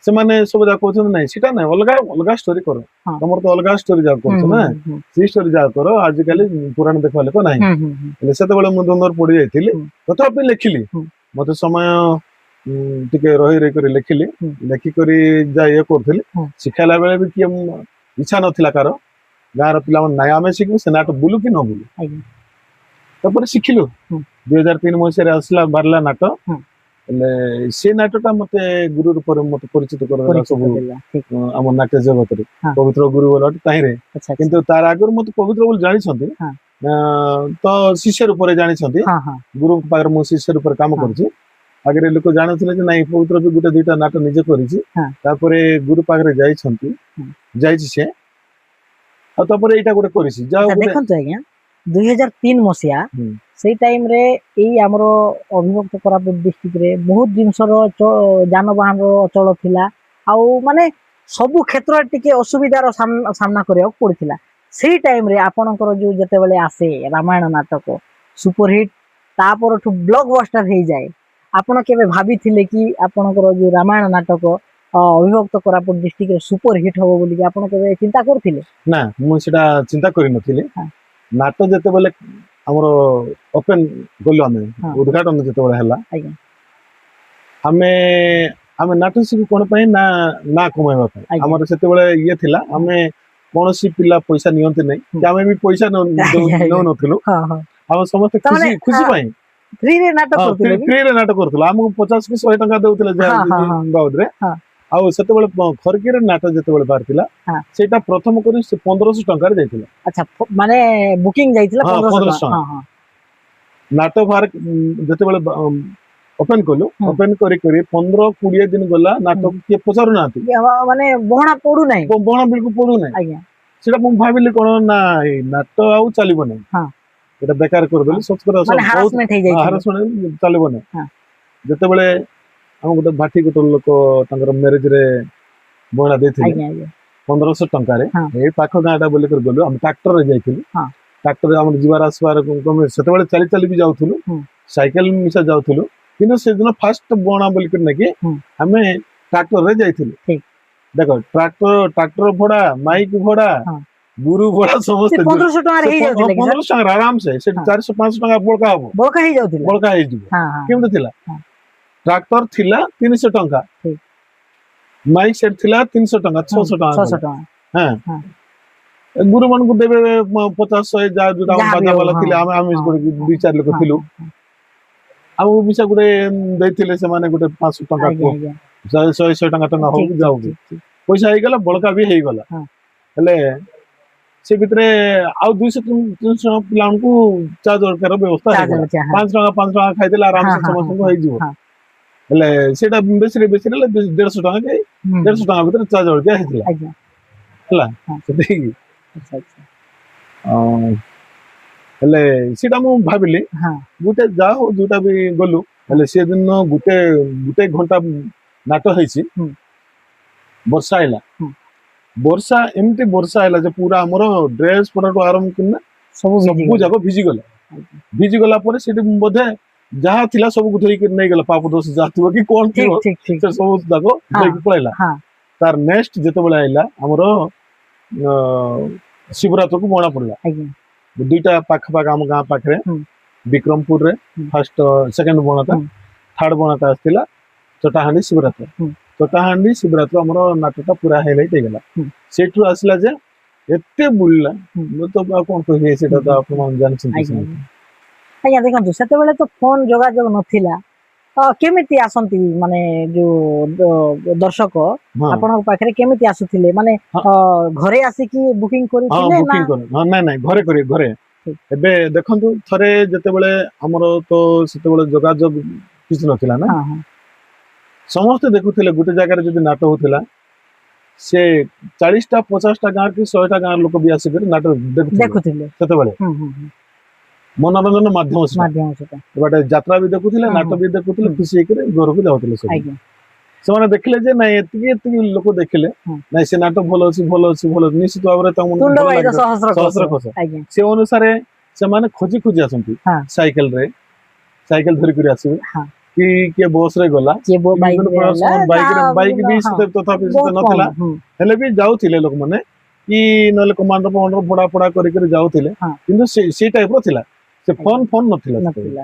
ସେମାନେ ସବୁ ଯାକ କହୁଛନ୍ତି ନାଇଁ ସେଟା ନାଇଁ ଅଲଗା ଅଲଗା ଷ୍ଟୋରି କର ହଁ ତମର ତ ଅଲଗା ଷ୍ଟୋରି ଯାକ ହୁଁ କରୁଛ ହୁଁ ନା ହୁଁ ସେଇ ଷ୍ଟୋରି ଯାକ କର ଆଜିକାଲି ପୁରାଣ ଦେଖବା ଲୋକ ନାହିଁ ହୁଁ ହୁଁ ହୁଁ ହେଲେ ସେତେବେଳେ ମୁଁ ଦ୍ୱନ୍ଦ୍ୱରେ ପଡି ଯାଇଥିଲି ହୁଁ ତଥାପି ଲେଖିଲି ହୁଁ ମତେ ସମୟ ଟିକେ ରହି କରି ଲେଖିଲି ହୁଁ ଲେଖିକରି ଯା ଇଏ କରୁଥିଲି ହୁଁ ଶିଖାଇଲା ବେଳେ ବି କିଏ ଇଚ୍ଛା ନଥିଲା କାର ଗାଁର ପିଲାମାନେ ନାଇଁ ଆମେ ଶିଖିବୁ ସେ ନାଟ ବୁଲୁ କି ନ ବୁଲୁ ଆଜ୍ଞା ତାପରେ ଶିଖିଲୁ ହୁଁ 2003 ମସିହାରେ ବାହାରିଲା ନାଟ ହୁଁ ହେଲେ ସେ ନାଟଟା ମତେ ଗୁରୁ ରୂପରେ ମତେ ପରିଚିତ କରାଗଲା ପରିଚିତ ସବୁ ଦେଲା ଠିକ ଆମ ନାଟ୍ୟ ଜଗତରେ ହଁ ପବିତ୍ର ଗୁରୁ ବୋଲା ତାହିଁରେ ଆଚ୍ଛା ଆଚ୍ଛା କିନ୍ତୁ ତାର ଆଗରୁ ମତେ ପବିତ୍ର ବୋଲି ଜାଣିଛନ୍ତି ହଁ ତ ଶିଷ୍ୟ ରୂପରେ ଜାଣିଛନ୍ତି ହଁ ହଁ ଗୁରୁଙ୍କ ପାଖରେ ମୁଁ ଶିଷ୍ୟ ରୂପରେ କାମ ହଁ କରୁଛି ଆଗରେ ଲୋକ ଜାଣୁଥିଲେ ଯେ ନାଇଁ ପବିତ୍ର ବି ଗୋଟେ ଦୁଇଟା ନାଟ ନିଜେ କରିଛି ହଁ ତାପରେ ଗୁରୁ ପାଖରେ ଯାଇଛନ୍ତି ହଁ ଯାଇଛି ସେ ଆଉ ତାପରେ ଏଇଟା ଗୋଟେ କରିଛି ଯାହା ଆଚ୍ଛା ଗୋଟେ ଦେଖନ୍ତୁ ଆଜ୍ଞା 2003 ମସିହା ହୁଁ, ସେଇ ଟାଇମରେ ଏଇ ଆମର ଅବିଭକ୍ତ କୋରାପୁଟ ଡିଷ୍ଟ୍ରିକ୍ଟରେ ବହୁତ ଜିନିଷର ଯାନବାହନର ଅଚଳ ଥିଲା ଆଉ ମାନେ ସବୁ କ୍ଷେତ୍ରରେ ଟିକେ ଅସୁବିଧାର ସାମ୍ନା କରିବାକୁ ପଡିଥିଲା ସେଇ ଟାଇମ ରେ ଆପଣଙ୍କର ଯୋଉ ଯେତେବେଳେ ଆସେ ରାମାୟଣ ନାଟକ ସୁପରହିଟ୍ ତାପରଠୁ ବ୍ଲକବଷ୍ଟର ହେଇଯାଏ ଆପଣ କେବେ ଭାବିଥିଲେ କି ଆପଣଙ୍କର ଯୋଉ ରାମାୟଣ ନାଟକ ଅବିଭକ୍ତ କୋରାପୁଟ ଡିଷ୍ଟ୍ରିକ୍ଟରେ ସୁପର ହିଟ୍ ହବ ବୋଲି ଆପଣ କେବେ ଚିନ୍ତା କରୁଥିଲେ? ନା ମୁଁ ସେଟା ଚିନ୍ତା କରିନଥିଲି। ହଁ। ନାଟ ଯେତେବେଳେ ଆମର ଓପେନ ଗଲୁ ଆମେ ହଁ। ଉଦ୍ଘାଟନ ଯେତେବେଳେ ହେଲା ଆଜ୍ଞା ଆମେ ଆମେ ନାଟ ଶିଖୁ କଣ ପାଇଁ ନା ନା କମାଇବା ପାଇଁ ଆଜ୍ଞା। ଆମର ସେତେବେଳେ ଇଏ ଥିଲା ଆମେ କୌଣସି ପିଲା ପଇସା ନିଅନ୍ତି ନାହିଁ ହୁଁ। କି ଆମେ ବି ପଇସା ଆଜ୍ଞା, ଆଜ୍ଞା। ନଉନଥିଲୁ ହଁ ହଁ ଆମେ ସମସ୍ତେ ତାମାନେ ଖୁସି ପାଇଁ ଫ୍ରିରେ ନାଟକ କରୁଥିଲେ କି? ଫ୍ରିରେ ନାଟ କରୁଥିଲୁ ଆମକୁ 50 କି 100 ଟଙ୍କା ଦଉଥିଲେ ହଁ ହଁ ହଁ ବାବଦରେ ହଁ ଆଉ ସେତେବେଳେ ଖରକିରେ ନାଟ ଯେତେବେଳେ ବାହାରିଥିଲା ହଁ। ସେଇଟା ପ୍ରଥମ କରି 1500 ଟଙ୍କାରେ ଯାଇଥିଲା। ଆଚ୍ଛା ମାନେ ବୁକିଂ ଯାଇଥିଲା ହଁ 1500 1500 ଟଙ୍କା। ଟଙ୍କା ହଁ ହଁ ନାଟ ବାହାର ଯେତେବେଳେ ଓପେନ କଲୁ ହୁଁ। ଓପେନ କରି 15-20 ଦିନ ଗଲା ନାଟ ହୁଁ। କିଏ ପଚାରୁନାହାନ୍ତି ମାନେ ବହଣା ପଡୁନାହିଁ। ବଣ ବିଲକୁ ପଡୁନାହିଁ ଆଜ୍ଞା ସେଟା ମୁଁ ଭାବିଲି କଣ ନା ଏଇ ନାଟ ଆଉ ଚାଲିବ ନାହିଁ ହଁ এটা ବେକାର ହଁ କରିଦେଲି ସତରେ ମାନେ ବହୁତ ହାରାସମେଣ୍ଟ ହେଇଯାଇଥିଲେ। ହାରାସମେଣ୍ଟ ଚାଲିବ ନାହିଁ। ହଁ ଯେତେବେଳେ ଆମ ଗୋଟେ ଭାଟି ଗୋଟେ ଲୋକ ତାଙ୍କର ମ୍ୟାରେଜ ରେ ବଇଣା ଦେଇଥିଲେ ଆଜ୍ଞା ଆଜ୍ଞା 1500 ଟଙ୍କାରେ ହଁ ଏଇ ପାଖ ଗାଁଟା ବୋଲିକରି ଗଲୁ ଆମେ ଟ୍ରାକ୍ଟରରେ ଯାଇଥିଲୁ ହଁ ଟ୍ରାକ୍ଟରରେ ଆମର ଯିବାର ଆସିବାର ସେତେବେଳେ ଚାଲି ଚାଲି ବି ଯାଉଥିଲୁ ହୁଁ ସାଇକେଲ ମିଶା ଯାଉଥିଲୁ କିନ୍ତୁ ସେଦିନ ଫାଷ୍ଟ ବଣା ବୋଲିକରି ନାକି ହୁଁ ଆମେ ଟ୍ରାକ୍ଟରରେ ଯାଇଥିଲୁ। ଠିକ ଦେଖ ଟ୍ରାକ୍ଟର ଭଡା ମାଇକ ଭଡା ହଁ ଗୁରୁ ଭଡା ସେ ସମସ୍ତେ 1500 ଟଙ୍କାରେ ହେଇଯାଉଥିଲା କି ସାର୍? 1500 ଟଙ୍କା ଆରାମସେ ସେଠି ହଁ 400-500 ଟଙ୍କା ବଳକା ହବ ବଳକା ହେଇଯାଉଥିଲା। ବଳକା ହେଇଯିବ ହଁ ହଁ କେମିତି ଥିଲା ହଁ ଟ୍ରାକ୍ଟର ଥିଲା 300 ଟଙ୍କା ଠିକ ମାଇକ ସେଟ ଥିଲା 300 ଟଙ୍କା ହୁଁ 600 ଟଙ୍କା 600 କଲା ଟଙ୍କା ହଁ ହଁ ଗୁରୁ ମାନଙ୍କୁ ଦେବେ 50-100 ଯାହା ଯୋଉଟା ଯାହା ବି ବାଜା ହଉ ବାଲା ହଁ ଥିଲେ ଆମେ ହଁ ଗୋଟେ ହଁ 2-4 ଲୋକ ହଁ ଥିଲୁ ହଁ ହଁ ଆମକୁ ବି ସେ ଗୋଟେ ଦେଇଥିଲେ ସେମାନେ ଗୋଟେ 500 ଟଙ୍କା ଆଜ୍ଞା କୁହ ଆଜ୍ଞା 100 ଟଙ୍କା ହଉ ଠିକ କି ଠିକ ଯାଉ କି ଠିକ ଠିକ ପଇସା ହେଇଗଲା ବଳକା ବି ହେଇଗଲା ହଁ ହେଲେ ସେ ଭିତରେ ଆଉ 200-300 ପିଲାମାନଙ୍କୁ ଚା ଜଳଖିଆର ବ୍ୟବସ୍ଥା ଚା ହେଇଗଲା ଜଳଖିଆ ହଁ 5 ଟଙ୍କା ଖାଇଦେଲେ ହଁ ଆରାମସେ ହଁ ହଁ ସମସ୍ତଙ୍କୁ ହଁ ହେଇଯିବ ହଁ ହେଲେ ସେଇଟା ବେଶୀରେ ହେଲେ 150 ଟଙ୍କା କି ହୁଁ 150 ଟଙ୍କା ଭିତରେ ଚା ଜଳଖିଆ ହେଇଥିଲା ଆଜ୍ଞା ହେଲା ହଁ ସେତିକି ଆଚ୍ଛା ଆଚ୍ଛା ହେଲେ ସେଇଟା ମୁଁ ଭାବିଲି ହଁ ଗୋଟେ ଯାହା ହଉ ଯୋଉଟା ବି ଗଲୁ ହଁ ହେଲେ ସେଦିନ ଗୋଟେ ଘଣ୍ଟା ନାଟ ହେଇଛି ହୁଁ ବର୍ଷା ହେଲା ହୁଁ ବର୍ଷା ଏମିତି ବର୍ଷା ହେଲା ଯେ ପୁରା ଆମର ଡ୍ରେସ ପଟାଠୁ ଆରମ୍ଭ କିନା ସବୁ ସବୁ ଭିଜିଗଲା। ଯାକ ଭିଜିଗଲା ଆଜ୍ଞା ଭିଜିଗଲା ପରେ ସେଠି ବୋଧେ ଯାହା ଥିଲା ସବୁକୁ ଧୋଇକି ନେଇଗଲା ପାପ ଦୋଷ ଯାହା ଥିବ କି କଣ ଥିବ ଠିକ ଠିକ ଠିକ ସେ ସବୁ ଯାକ ହଁ ଧୋଇକି ପଳେଇଲା ହଁ ତାର ନେକ୍ସଟ ଯେତେବେଳେ ଆଇଲା ଆମର ଶିବରାତ୍ରିକୁ ମଣା ପଡିଲା ଆଜ୍ଞା ଦୁଇଟା ପାଖାପାଖି ଆମ ଗାଁ ପାଖରେ ହୁଁ ବିକ୍ରମପୁରରେ ହୁଁ ଫାଷ୍ଟ ସେକେଣ୍ଡ ବଣାଟା ହୁଁ ଥାର୍ଡ ବଣାଟା ଆସିଥିଲା ଚଟାହାଣ୍ଡି ଶିବରାତ୍ରି ହୁଁ ଚଟାହାଣ୍ଡି ଶିବରାତ୍ରି ଆମର ନାଟଟା ପୁରା ହାଇଲାଇଟ ହେଇଗଲା ହୁଁ ସେଇଠୁ ଆସିଲା ଯେ ଏତେ ବୁଲିଲା ହୁଁ ମୁଁ ତ ଆଉ କଣ କହିବି ହୁଁ ସେଇଟା ତ ହୁଁ ଆପଣ ଜାଣିଛନ୍ତି ଆଜ୍ଞା ସେମିତି ଆଜ୍ଞା ଆଜ୍ଞା ଦେଖନ୍ତୁ ସେତେବେଳେ ତ ଫୋନ ଯୋଗାଯୋଗ ନଥିଲା କେମିତି ଆସନ୍ତି ମାନେ ଯୋଉ ଦର୍ଶକ ହଁ ଆପଣଙ୍କ ପାଖରେ କେମିତି ଆସୁଥିଲେ ମାନେ ହଁ ଘରେ ଆସିକି ବୁକିଂ ହଁ କରିଥିଲେ ନା? ବୁକିଂ କରେ ହଁ ନାଇଁ ଘରେ କରିବେ ଘରେ ଠିକ ଏବେ ଦେଖନ୍ତୁ ଥରେ ଯେତେବେଳେ ଆମର ତ ସେତେବେଳେ ଯୋଗାଯୋଗ କିଛି ନଥିଲା ନା ହଁ ହଁ ସମସ୍ତେ ଦେଖୁଥିଲେ ଗୋଟେ ଜାଗାରେ ଯଦି ନାଟ ହଉଥିଲା ସେ 40ଟା 50ଟା ଗାଁ କି 100ଟା ଗାଁ ଲୋକ ବି ଆସିକରି ନାଟ ଦେଖୁଥିଲେ ଦେଖୁଥିଲେ ସେତେବେଳେ ହୁଁ ହୁଁ ହୁଁ ମନୋରଞ୍ଜନ ମାଧ୍ୟମ ସେଟା ମାଧ୍ୟମ ସେଟା ଗୋଟେ ଯାତ୍ରା ବି ଦେଖୁଥିଲେ ହୁଁ ନାଟ ହୁଁ ବି ଦେଖୁଥିଲେ ହୁଁ ଖୁସି ହେଇକରି ଘରକୁ ଯାଉଥିଲେ ସବୁ ଆଜ୍ଞା ସେମାନେ ଦେଖିଲେ ଯେ ନାଇଁ ଏତିକି ଏତିକି ଲୋକ ଦେଖିଲେ ହୁଁ ନାଇଁ ସେ ନାଟ ଭଲ ଅଛି ଭଲ ଅଛି ଭଲ ଅଛି ନିଶ୍ଚିତ ଭାବରେ ତାଙ୍କୁ ତୁଣ୍ଡ ଭଲ ବାଇଦ ଲାଗିବ ସହସ୍ର କୋଶ ସହସ୍ର କୋଶ ଆଜ୍ଞା ସେ ଅନୁସାରେ ସେମାନେ ଖୋଜି ଖୋଜି ଆସନ୍ତି ହଁ ସାଇକେଲରେ ସାଇକେଲ ଧରିକରି ଆସିବେ ହଁ କି କିଏ ବସ ରେ ଗଲା କିଏ କି ବାଇକ ବିଭିନ୍ନ ରେ ପ୍ରକାର ଆଇଲା ସେମାନେ ବାଇକରେ ଯାହା ବାଇକ ବିଭିନ୍ନ ବି ହଁ ସେତେ ତଥାପି ସେତେ ବହୁତ ନଥିଲା କମ ହୁଁ ହେଲେ ବି ଯାଉଥିଲେ ଲୋକମାନେ କି ନହେଲେ କମାଣ୍ଡର ଫମାଣ୍ଡର ଭଡା ଫଡା କରିକରି ଯାଉଥିଲେ ହଁ କିନ୍ତୁ ସେଇ ଟାଇପ ର ଥିଲା ସେ ଆଜ୍ଞା ଫୋନ ନଥିଲା ସେତେବେଳେ ନଥିଲା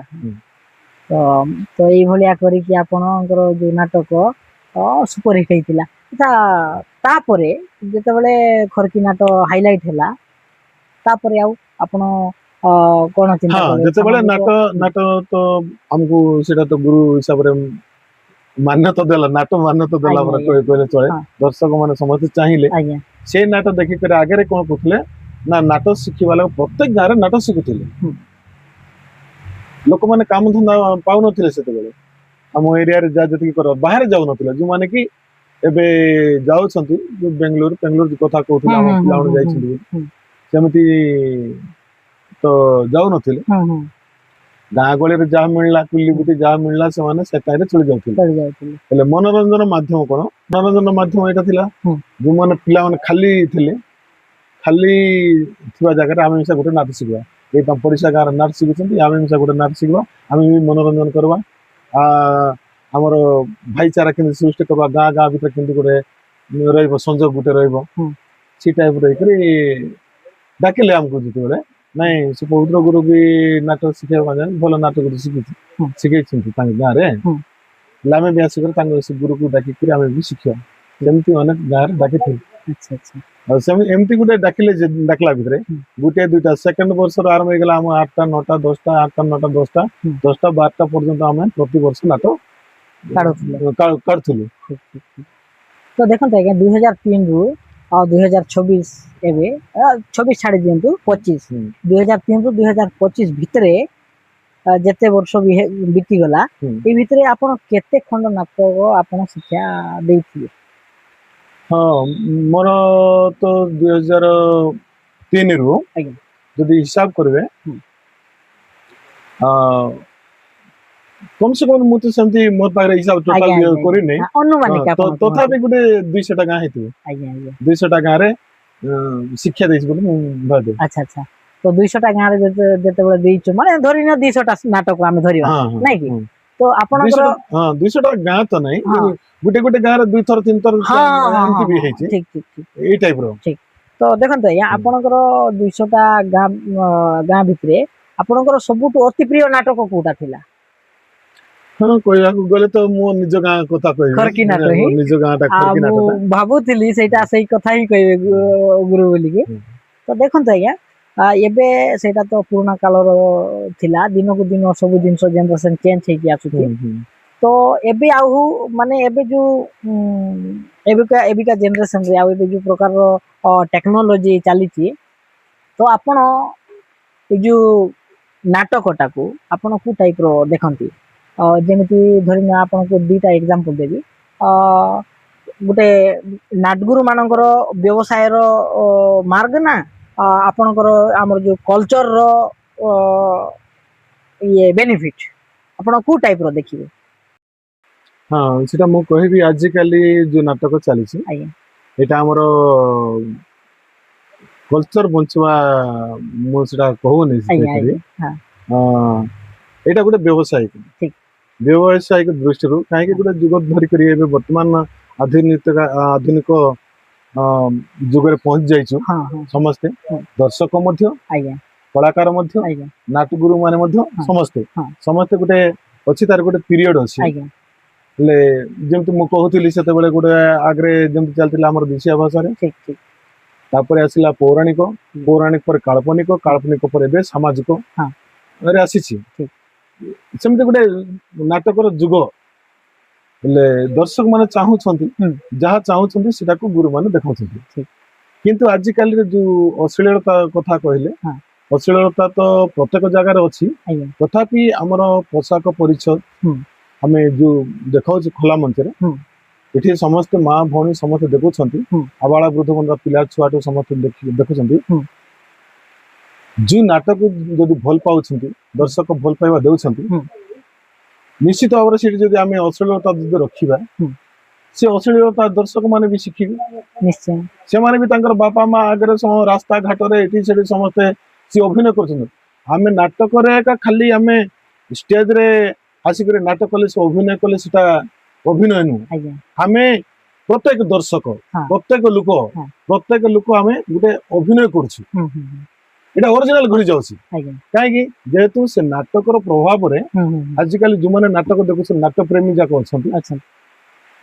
ତ ତ ଏଇଭଳିଆ କରିକି ଆପଣଙ୍କର ଯୋଉ ନାଟକ ସୁପରହିଟ୍ ହେଇଥିଲା ଆଚ୍ଛା ତାପରେ ଯେତେବେଳେ ଖର୍କି ନାଟ ହାଇଲାଇଟ ହେଲା ତାପରେ ଆଉ ଆପଣ କଣ ହଁ ଚିନ୍ତା କଲେ ଯେତେବେଳେ ସାମାଜିକ ନାଟ ନାଟ ତ ଆମକୁ ସେଇଟା ତ ଗୁରୁ ହିସାବରେ ମାନ୍ୟତା ଦେଲା ନାଟ ମାନ୍ୟତା ଦେଲା ଆଜ୍ଞା ପରେ ଆଜ୍ଞା କହିଲେ ଚଳେ ହଁ ଦର୍ଶକ ମାନେ ସମସ୍ତେ ଚାହିଁଲେ ଆଜ୍ଞା ସେଇ ନାଟ ଦେଖିକରି ଆଗରେ କଣ କରୁଥିଲେ ନା ନାଟ ଶିଖିବା ଲାଗି ପ୍ରତ୍ୟେକ ଗାଁରେ ନାଟ ଶିଖୁଥିଲେ ହୁଁ ଲୋକମାନେ କାମ ଧନ୍ଦା ପାଉନଥିଲେ ସେତେବେଳେ ଆମ ଏରିଆରେ ଯାହା ଯେତିକି କର ବାହାରେ ଯାଉନଥିଲେ ଯୋଉମାନେ କି ଏବେ ଯାଉଛନ୍ତି ଯୋଉ ବେଙ୍ଗାଲୋର କଥା ହୁଁ କହୁଥିଲେ ଆମ ହୁଁ ହୁଁ ପିଲାମାନେ ହୁଁ ହୁଁ ଯାଇଛନ୍ତି ହୁଁ ସେମିତି ତ ଯାଉନଥିଲେ ହୁଁ ହୁଁ ଗାଁ ଗହଳିରେ ଯାହା ମିଳିଲା କୁଲି ବୁତି ଯାହା ମିଳିଲା ସେମାନେ ସେଟାରେ ଚଳି ଯାଉଥିଲେ ଚଳି ଯାଉଥିଲେ ହେଲେ ମନୋରଞ୍ଜନ ମାଧ୍ୟମ କଣ ମନୋରଞ୍ଜନ ମାଧ୍ୟମ ଏଇଟା ଥିଲା ହୁଁ ଯୋଉମାନେ ପିଲାମାନେ ଖାଲି ଥିଲେ ଖାଲି ଥିବା ଜାଗାରେ ଆମେ ମିଶା ଗୋଟେ ନାଟ ଶିଖିବା ଏଇ ତମ ପଡ଼ିଶା ଗାଁରେ ନାଟ ଶିଖୁଛନ୍ତି ଆମେ ମିଶା ଗୋଟେ ନାଟ ଶିଖିବା ଆମେ ବି ମନୋରଞ୍ଜନ କରିବା ଆମର ଭାଇଚାରା କେମିତି ସୃଷ୍ଟି କରିବା ଗାଁ ଗାଁ ଭିତରେ କେମିତି ଗୋଟେ ରହିବ ସଂଯୋଗ ଗୋଟେ ରହିବ ହୁଁ। ସେ ଟାଇପର ହେଇକରି ଡାକିଲେ ଆମକୁ ଯେତେବେଳେ ନାଇଁ ସେ ପବିତ୍ର ଗୁରୁ ବି ନାଟ ଶିଖେଇବା ପାଇଁ ଭଲ ନାଟ ଗୋଟେ ହୁଁ। ଶିଖେଇଛନ୍ତି ତାଙ୍କ ଗାଁରେ ହୁଁ। ହେଲେ ଆମେ ବି ଆସିକରି ତାଙ୍କ ସେ ଗୁରୁକୁ ଡାକିକିରି ଆମେ ବି ଶିଖିବା ସେମିତି ଅନେକ ଗାଁରେ ଡାକିଥିଲୁ ଆଚ୍ଛା ଆଚ୍ଛା ଆଉ ସେମିତି ଏମିତି ଗୋଟେ ଡାକିଲା ଭିତରେ ହୁଁ। ଗୋଟେ ଦୁଇଟା ସେକେଣ୍ଡ ବର୍ଷର ଆରମ୍ଭ ହେଇଗଲା ଆମ 8ଟା 9ଟା 10ଟା 8ଟା 9ଟା 10ଟା ହୁଁ। 10ଟା 12ଟା ପର୍ଯ୍ୟନ୍ତ ଆମେ ପ୍ରତିବର୍ଷ ନାଟ କାଢୁଥିଲେ। କାଢୁଥିଲୁ ଠିକ ଠିକ ଠିକ ତ ଦେଖନ୍ତୁ ଆଜ୍ଞା 2003 ରୁ 2026 ଏବେ 26 ଛାଡି ଦିଅନ୍ତୁ 25 ହୁଁ। 2003 ରୁ 2025 ଭିତରେ ଯେତେ ବର୍ଷ ବିତିଗଲା ହୁଁ। ଏଇ ଭିତରେ ଆପଣ କେତେ ଖଣ୍ଡ ନାଟକ ଆପଣ ଶିକ୍ଷା ଦେଇଥିଲେ? ହଁ ମୋର ତ 2003 ରୁ ଆଜ୍ଞା ଯଦି ହିସାବ କରିବେ ହୁଁ। କମ ସେ କମ ମୁଁ ତ ସେମିତି ମୋ ପାଖରେ ହିସାବ ଟୋଟାଲ ଆଜ୍ଞା ଆଜ୍ଞା କରିନି ଆଜ୍ଞା ଅନୁମାନିକ ଆପଣ କୁହନ୍ତୁ। ତଥାପି ଗୋଟେ 200ଟା ଗାଁ ହେଇଥିବ ଆଜ୍ଞା ଆଜ୍ଞା 200ଟା ଗାଁରେ ଶିକ୍ଷା ଦେଇଛି ବୋଲି ମୁଁ ଭାବେ ଆଚ୍ଛା ଆଚ୍ଛା ତ 200ଟା ଗାଁରେ ଯେତେବେଳେ ଦେଇଛୁ ମାନେ ଧରିନିଅ 200ଟା ନାଟକ ଆମେ ଧରିବା ହଁ ହଁ ନାଇଁ କି ହଁ ତ ଆପଣଙ୍କର 200ଟା ଗାଁ ତ ନାହିଁ ହଁ ଗୋଟେ ଗୋଟେ ଗାଁରେ 2 ଥର 3 ଥର ହଁ ହଁ ଏମିତି ହଁ ବି ହଁ ହେଇଛି ଠିକ ଠିକ ଠିକ ଏଇ ଟାଇପର ଠିକ ତ ଦେଖନ୍ତୁ ଆଜ୍ଞା ହୁଁ। ଆପଣଙ୍କର 200ଟା ଗାଁ ଭିତରେ ଆପଣଙ୍କର ସବୁଠୁ ଅତି ପ୍ରିୟ ନାଟକ କୋଉଟା ଥିଲା? ହଁ କହିବାକୁ ଗଲେ ତ ମୋ ନିଜ ଗାଁ କଥା କହିବି ଖରକି ନାଟ ହିଁ ମୋ ନିଜ ଗାଁ ଟା ଆଉ ଖରକି ମୁଁ ନାଟଟା ଭାବୁଥିଲି ସେଇଟା ସେଇ କଥା ହିଁ କହିବେ ଗୁରୁ ବୋଲିକି ହୁଁ। ତ ଦେଖନ୍ତୁ ଆଜ୍ଞା ଏବେ ସେଇଟା ତ ପୁରୁଣା କାଳର ଥିଲା ଦିନକୁ ଦିନ ସବୁ ଜିନିଷ ଜେନେରେସନ ଚେଞ୍ଜ ହେଇକି ଆସୁଛି ହୁଁ ହୁଁ ତ ଏବେ ଆଉ ମାନେ ଏବେ ଯୋଉ ଏବିକା ଜେନେରେସନରେ ଆଉ ଏବେ ଯୋଉ ପ୍ରକାରର ଟେକ୍ନୋଲୋଜି ଚାଲିଛି ତ ଆପଣ ଏଇ ଯୋଉ ନାଟକଟାକୁ ଆପଣ କୋଉ ଟାଇପର ଦେଖନ୍ତି? ଯେମିତି ଧରିନିଅ ଆପଣଙ୍କୁ 2ଟା ଏକ୍ଜାମ୍ପଲ ଦେବି ଗୋଟେ ନାଟଗୁରୁ ମାନଙ୍କର ବ୍ୟବସାୟର ମାର୍ଗ ନା ଆପଣଙ୍କର ଆମର ଯୋଉ କଲଚରର ଇଏ ବେନିଫିଟ ଆପଣ କୋଉ ଟାଇପର ଦେଖିବେ? ହଁ ସେଟା ମୁଁ କହିବି ଆଜିକାଲି ଯୋଉ ନାଟକ ଚାଲିଛି ଆଜ୍ଞା ଏଇଟା ଆମର କଲଚର ବଞ୍ଚିବା ମୁଁ ସେଟା କହୁନି ଆଜ୍ଞା ସେଥିରେ ଆଜ୍ଞା ହଁ ଏଇଟା ଗୋଟେ ବ୍ୟବସାୟିକ ଠିକ ବ୍ୟବସାୟିକ ଦୃଷ୍ଟିରୁ କାହିଁକି ଗୋଟେ ଯୁଗ ଧରିକରି ଏବେ ବର୍ତ୍ତମାନ ଆଧୁନିକ ଯୁଗରେ ପହଞ୍ଚି ଯାଇଛୁ ହଁ ହଁ ସମସ୍ତେ ହଁ ଦର୍ଶକ ମଧ୍ୟ ଆଜ୍ଞା କଳାକାର ମଧ୍ୟ ଆଜ୍ଞା ନାଟଗୁରୁ ମାନେ ମଧ୍ୟ ହଁ ସମସ୍ତେ ହଁ ସମସ୍ତେ ଗୋଟେ ଅଛି ତାର ଗୋଟେ ପିରିୟଡ ଅଛି ଆଜ୍ଞା ହେଲେ ଯେମିତି ମୁଁ କହୁଥିଲି ସେତେବେଳେ ଗୋଟେ ଆଗରେ ଯେମିତି ଚାଲିଥିଲା ଆମର ଦେଶିଆ ଭାଷାରେ ଠିକ ଠିକ ତାପରେ ଆସିଲା ପୌରାଣିକ ହୁଁ। ପୌରାଣିକ ପରେ କାଳ୍ପନିକ ହଁ କାଳ୍ପନିକ ପରେ ଏବେ ସାମାଜିକ ହଁ ରେ ଆସିଛି ଠିକ ସେମିତି ଗୋଟେ ନାଟକର ଯୁଗ ହେଲେ ଦର୍ଶକ ମାନେ ଚାହୁଁଛନ୍ତି ହୁଁ ଯାହା ଚାହୁଁଛନ୍ତି ସେଟାକୁ ଗୁରୁ ମାନେ ଦେଖାଉଛନ୍ତି ଠିକ କିନ୍ତୁ ଆଜିକାଲିର ଯୋଉ ଅଶ୍ଳୀଳତା କଥା କହିଲେ ହଁ ଅଶ୍ଳୀଳତା ତ ପ୍ରତ୍ୟେକ ଜାଗାରେ ଅଛି ଆଜ୍ଞା ତଥାପି ଆମର ପୋଷାକ ପରିଚ୍ଛଦ ହୁଁ ଆମେ ଯୋଉ ଦେଖାଉଛୁ ଖୋଲା ମଞ୍ଚରେ ହୁଁ ଏଠି ସମସ୍ତେ ମା ଭଉଣୀ ସମସ୍ତେ ଦେଖୁଛନ୍ତି ହୁଁ ଆବାଳ ବୃଦ୍ଧ ବନ୍ଧା ପିଲା ଛୁଆଠୁ ସମସ୍ତେ ଦେଖୁଛନ୍ତି ହୁଁ ଯୋଉ ନାଟକ ଯଦି ଭଲ ପାଉଛନ୍ତି ଦର୍ଶକ ଭଲ ପାଇବା ଦେଉଛନ୍ତି ହୁଁ ନିଶ୍ଚିତ ଭାବରେ ସେଠି ଯଦି ଆମେ ଅଶ୍ଳୀଳତା ଯଦି ରଖିବା ହୁଁ ସେ ଅଶ୍ଳୀଳତା ଦର୍ଶକ ମାନେ ବି ଶିଖିବେ ନିଶ୍ଚୟ ସେମାନେ ବି ତାଙ୍କର ବାପା ମା ଆଗରେ ରାସ୍ତା ଘାଟରେ ଏଠି ସେଠି ସମସ୍ତେ ସିଏ ଅଭିନୟ କରୁଛନ୍ତି ଆମେ ନାଟକରେ ଏକା ଖାଲି ଆମେ ଷ୍ଟେଜରେ ଆସିକରି ନାଟକ କଲେ ସେ ଅଭିନୟ କଲେ ସେଟା ଅଭିନୟ ନୁହଁ ଆଜ୍ଞା ଆମେ ପ୍ରତ୍ୟେକ ଦର୍ଶକ ହଁ ହଁ ପ୍ରତ୍ୟେକ ଲୋକ ଆମେ ଗୋଟେ ଅଭିନୟ କରୁଛୁ ହୁଁ ହୁଁ ହୁଁ ଏଇଟା ଅରିଜିନାଲ ଘୁରି ଯାଉଛି ଆଜ୍ଞା କାହିଁକି ଯେହେତୁ ସେ ନାଟକର ପ୍ରଭାବରେ ହୁଁ ହୁଁ ହୁଁ ଆଜିକାଲି ଯୋଉମାନେ ନାଟକ ଦେଖୁଛନ୍ତି ନାଟକ ପ୍ରେମୀ ଯାକ ଅଛନ୍ତି ଆଚ୍ଛା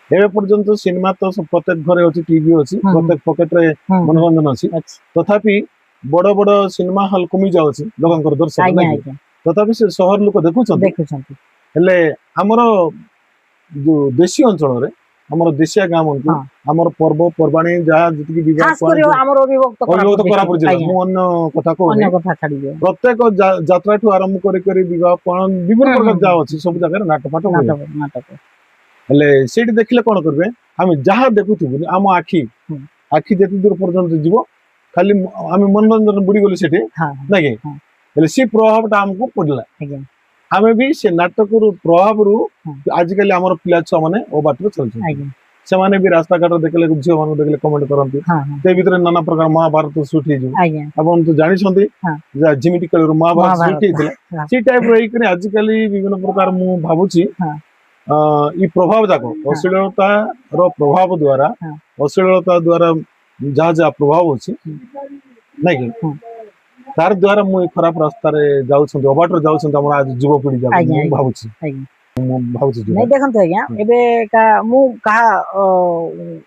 ଏବେ ପର୍ଯ୍ୟନ୍ତ ସିନେମା ତ ପ୍ରତ୍ୟେକ ଘରେ ଅଛି ଟିଭି ଅଛି ହୁଁ ହୁଁ ପ୍ରତ୍ୟେକ ପକେଟରେ ହୁଁ ହୁଁ ମନୋରଞ୍ଜନ ଅଛି ଆଚ୍ଛା ତଥାପି ବଡ ବଡ ସିନେମା ହଲ କମି ଯାଉଛି ଲୋକଙ୍କର ଦର୍ଶକ ଆଜ୍ଞା ନାଇଁ ଆଜ୍ଞା ତଥାପି ସେ ସହର ଲୋକ ଦେଖୁଛନ୍ତି ଦେଖୁଛନ୍ତି ହେଲେ ଆମର ଯୋଉ ଦେଶୀ ଅଞ୍ଚଳରେ ଆମର ଦେଶିଆ ଗାଁ ମାନଙ୍କୁ ହଁ ଆମର ପର୍ବପର୍ବାଣୀ ଯାହା ଯେତିକି ବିବାହ ଖାସ କରି ଆମର ଅବିଭକ୍ତ ଅଭିଭୂତ କୋରାପୁଟ ଜିଲ୍ଲା ଆଜ୍ଞା ମୁଁ ଅନ୍ୟ କଥା କହୁନି ଅନ୍ୟ କଥା ଛାଡିଦିଅ ପ୍ରତ୍ୟେକ ଯାତ୍ରାଠୁ ଆରମ୍ଭ କରି ବିବାହ ବିଭିନ୍ନ ହୁଁ ହୁଁ ପ୍ରକାର ହୁଁ ଯାହା ଅଛି ସବୁ ଜାଗାରେ ନାଟ ଫାଟ ହୁଏ ନାଟକ ନାଟକ ହେଲେ ସେଇଠି ଦେଖିଲେ କଣ କରିବେ ଆମେ ଯାହା ଦେଖୁଥିବୁ ଆମ ଆଖି ହୁଁ ଯେତେ ଦୂର ପର୍ଯ୍ୟନ୍ତ ଯିବ ଖାଲି ଆମେ ମନୋରଞ୍ଜନ ବୁଡିଗଲୁ ସେଠି ହଁ ନାଇଁ କି ହଁ ହେଲେ ସେ ପ୍ରଭାବଟା ଆମକୁ ପଡିଲା ଆଜ୍ଞା ଆମେ ବି ସେ ନାଟକରୁ ପ୍ରଭାବରୁ ହଁ ଆଜିକାଲି ଆମର ପିଲା ଛୁଆ ମାନେ ଓ ବାଟରେ ଚାଲୁଛନ୍ତି ଆଜ୍ଞା ସେମାନେ ବି ରାସ୍ତାଘାଟ ଦେଖିଲେ ଝିଅ ମାନଙ୍କୁ ଦେଖିଲେ କମେଣ୍ଟ କରନ୍ତି ହଁ ହଁ ସେ ଭିତରେ ନାନା ପ୍ରକାର ମହାଭାରତ ସୁଟ୍ ହେଇଯିବ ଆଜ୍ଞା ଆପଣ ତ ଜାଣିଛନ୍ତି ହଁ। ଯେ ଯେମିତି କାଳରୁ ମହାଭାରତ ସୁଟ୍ ମହାଭାରତ ହେଇଥିଲା ହଁ ସେଇ ଟାଇପ ର ହେଇକରି ଆଜିକାଲି ବିଭିନ୍ନ ପ୍ରକାର ମୁଁ ଭାବୁଛି ହଁ ଇ ପ୍ରଭାବ ଯାକ ଅଶ୍ଳୀଳତା ର ପ୍ରଭାବ ଦ୍ଵାରା ହଁ। ଅଶ୍ଳୀଳତା ଦ୍ଵାରା ଯାହା ଯାହା ପ୍ରଭାବ ଅଛି ନାଇଁ କି ହଁ। ତାର ଦ୍ଵାରା ମୁଁ ଏଇ ଖରାପ ରାସ୍ତାରେ ଯାଉଛନ୍ତି ଅବାଟରେ ଯାଉଛନ୍ତି ଆମର ଆଜି ଯୁବପିଢି ଯାକ ଆଜ୍ଞା ମୁଁ ଆଜ୍ଞା ଭାବୁଛି ଆଜ୍ଞା ଯୋଉଟା ନାଇଁ ଦେଖନ୍ତୁ ଆଜ୍ଞା ଏବେ ମୁଁ କାହା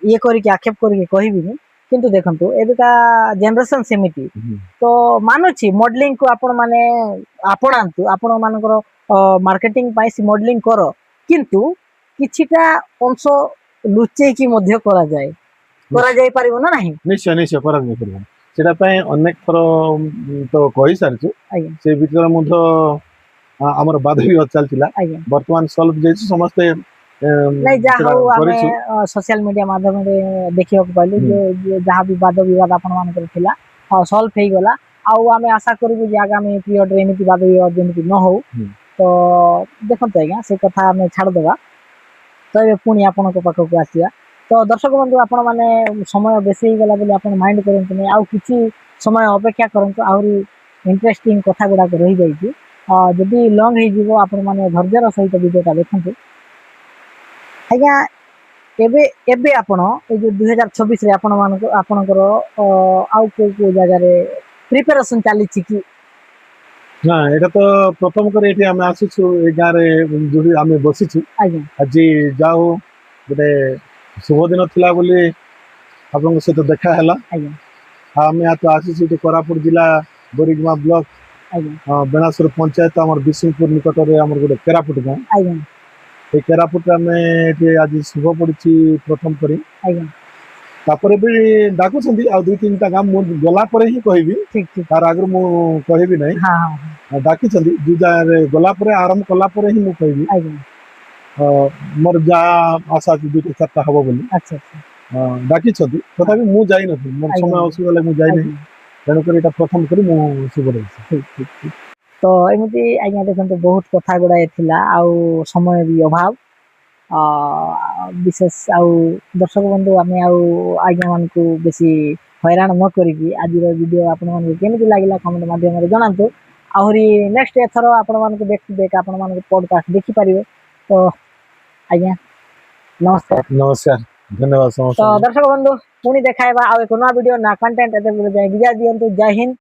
ଇଏ କରିକି ଆକ୍ଷେପ କରିକି କହିବିନି କିନ୍ତୁ ଦେଖନ୍ତୁ ଏବେକା ଜେନେରେସନ ସେମିତି ହୁଁ। ତ ମାନୁଛି ମଡେଲିଂ କୁ ଆପଣ ମାନେ ଆପଣାନ୍ତୁ ଆପଣ ମାନଙ୍କର ମାର୍କେଟିଂ ପାଇଁ ସେ ମଡେଲିଂ କର କିନ୍ତୁ କିଛିଟା ଅଂଶ ଲୁଚେଇକି ମଧ୍ୟ କରାଯାଇ ପାରିବ ନା ନାହିଁ ନିଶ୍ଚୟ ନିଶ୍ଚୟ କରାଯାଇ ପାରିବ ସେଟା ପାଇଁ ଅନେକ ଥର ତ କହିସାରିଛୁ ଆଜ୍ଞା ସେ ଭିତରେ ମଧ୍ୟ ଆମର ବାଦ ବିବାଦ ଚାଲିଥିଲା ଆଜ୍ଞା ବର୍ତ୍ତମାନ ସଲ୍ଭ ଯାଇଛି ସମସ୍ତେ ନାଇଁ ଯାହା ସେଟା ହଉ ଆମେ କରିଛୁ ସୋସିଆଲ ମିଡିଆ ମାଧ୍ୟମରେ ଦେଖିବାକୁ ପାଇଲୁ ହୁଁ। ଯେ ଯାହା ବି ବାଦ ବିବାଦ ଆପଣ ମାନଙ୍କର ଥିଲା ସଲ୍ଭ ହେଇଗଲା ଆଉ ଆମେ ଆଶା କରିବୁ ଯେ ଆଗାମୀ ପିରିୟଡରେ ଏମିତି ବାଦ ବିବାଦ ଯେମିତି ନ ହଉ ହୁଁ। ତ ଦେଖନ୍ତୁ ଆଜ୍ଞା ସେ କଥା ଆମେ ଛାଡ଼ିଦେବା ତ ଏବେ ପୁଣି ଆପଣଙ୍କ ପାଖକୁ ଆସିବା ତ ଦର୍ଶକ ବନ୍ଧୁ ଆପଣ ମାନେ ସମୟ ବେଶୀ ହେଇଗଲା ବୋଲି ଆପଣ ମାଇଣ୍ଡ କରନ୍ତୁନି ଆଉ କିଛି ସମୟ ଅପେକ୍ଷା କରନ୍ତୁ ଆହୁରି ଇଣ୍ଟରେଷ୍ଟିଂ କଥା ଗୁଡାକ ରହିଯାଇଛି ଯଦି ଲଙ୍ଗ ହେଇଯିବ ଆପଣ ମାନେ ଧୈର୍ଯ୍ୟର ସହିତ ଭିଡ଼ିଓଟା ଦେଖନ୍ତୁ ଆଜ୍ଞା ଏବେ ଏବେ ଆପଣ ଏଇ ଯୋଉ 2026 ରେ ଆପଣଙ୍କର ଆଉ କୋଉ ଜାଗାରେ ପ୍ରିପାରେସନ ଚାଲିଛି କି ନା ଏଇଟା ତ ପ୍ରଥମ କରି ଏଠି ଆମେ ଆସିଛୁ ଏଇ ଗାଁରେ ଯୋଉଠି ଆମେ ବସିଛୁ ଆଜ୍ଞା ଆଜି ଯାଉ ଗୋଟେ ଶୁଭ ଦିନ ଥିଲା ବୋଲି ଆପଣଙ୍କ ସହିତ ଦେଖା ହେଲା ଆଜ୍ଞା ଆଉ ଆମେ ଆସିଛୁ ଏଠି କୋରାପୁଟ ଜିଲ୍ଲା ବୋରିଗୁମା ବ୍ଲକ ଆଜ୍ଞା ବେଣାସୁର ପଞ୍ଚାୟତ ଆମର ବିଷ୍ଣୁପୁର ନିକଟରେ ଆମର ଗୋଟେ କେରାପୁଟ ଗାଁ ଆଜ୍ଞା এই କୋରାପୁଟରେ ଆମେ ଏଠି ଆଜି ଶୁଭ ପଡିଛି ପ୍ରଥମ କରି ଆଜ୍ଞା ତାପରେ ବି ଡାକୁଛନ୍ତି ଆଉ 2-3ଟା ଗାଁ ମୁଁ ଗଲା ପରେ ହିଁ କହିବି ଠିକ ଠିକ ତାର ଆଗରୁ ମୁଁ କହିବି ନାହିଁ ହଁ ହଁ ହଁ ଡାକିଛନ୍ତି ଦୁଇ ଜାଗାରେ ଗଲା ପରେ ଆରମ୍ଭ କଲା ପରେ ହିଁ ମୁଁ କହିବି ଆଜ୍ଞା ମୋର ଯାହା ଆଶା ଅଛି 2-4ଟା ହବ ବୋଲି ଆଚ୍ଛା ଆଚ୍ଛା ଡାକିଛନ୍ତି ତଥାପି ମୁଁ ଯାଇନଥିଲି ମୋର ଆଜ୍ଞା ସମୟ ଅସୁବିଧା ହେଲେ ମୁଁ ଯାଇନାହିଁ ଆଜ୍ଞା ତେଣୁକରି ଏଇଟା ପ୍ରଥମ କରି ମୁଁ ଶୁଭ ଦେଇଛି ଠିକ ଠିକ ଠିକ ତ ଏମିତି ଆଜ୍ଞା ଦେଖନ୍ତୁ ବହୁତ କଥା ଗୁଡାଏ ଥିଲା ଆଉ ସମୟ ବି ଅଭାବ ବିଶେଷ ଆଉ ଦର୍ଶକ ବନ୍ଧୁ ଆମେ ଆଉ ଆଜ୍ଞା ମାନଙ୍କୁ ବେଶୀ ହଇରାଣ ନ କରିକି ଆଜିର ଭିଡ଼ିଓ ଆପଣମାନଙ୍କୁ କେମିତି ଲାଗିଲା କମେଣ୍ଟ ମାଧ୍ୟମରେ ଜଣାନ୍ତୁ ଆହୁରି ନେକ୍ସଟ ଏଥର ଆପଣମାନଙ୍କୁ ବ୍ୟାକ୍ ଟୁ ବ୍ୟାକ୍ ଆପଣମାନଙ୍କୁ ପଡକାଷ୍ଟ ଦେଖିପାରିବେ ତ ଆଜ୍ଞା ନମସ୍କାର ନମସ୍କାର ଧନ୍ୟବାଦ ତ ସମସ୍ତଙ୍କୁ ଦର୍ଶକ ବନ୍ଧୁ ପୁଣି ଦେଖାଇବା ଆଉ ଏକ ନୂଆ ଭିଡ଼ିଓ ନା କଣ୍ଟେଣ୍ଟ ଏତେ ଯାଏ ବିଦାୟ ଦିଅନ୍ତୁ ଜୟ ହିନ୍ଦ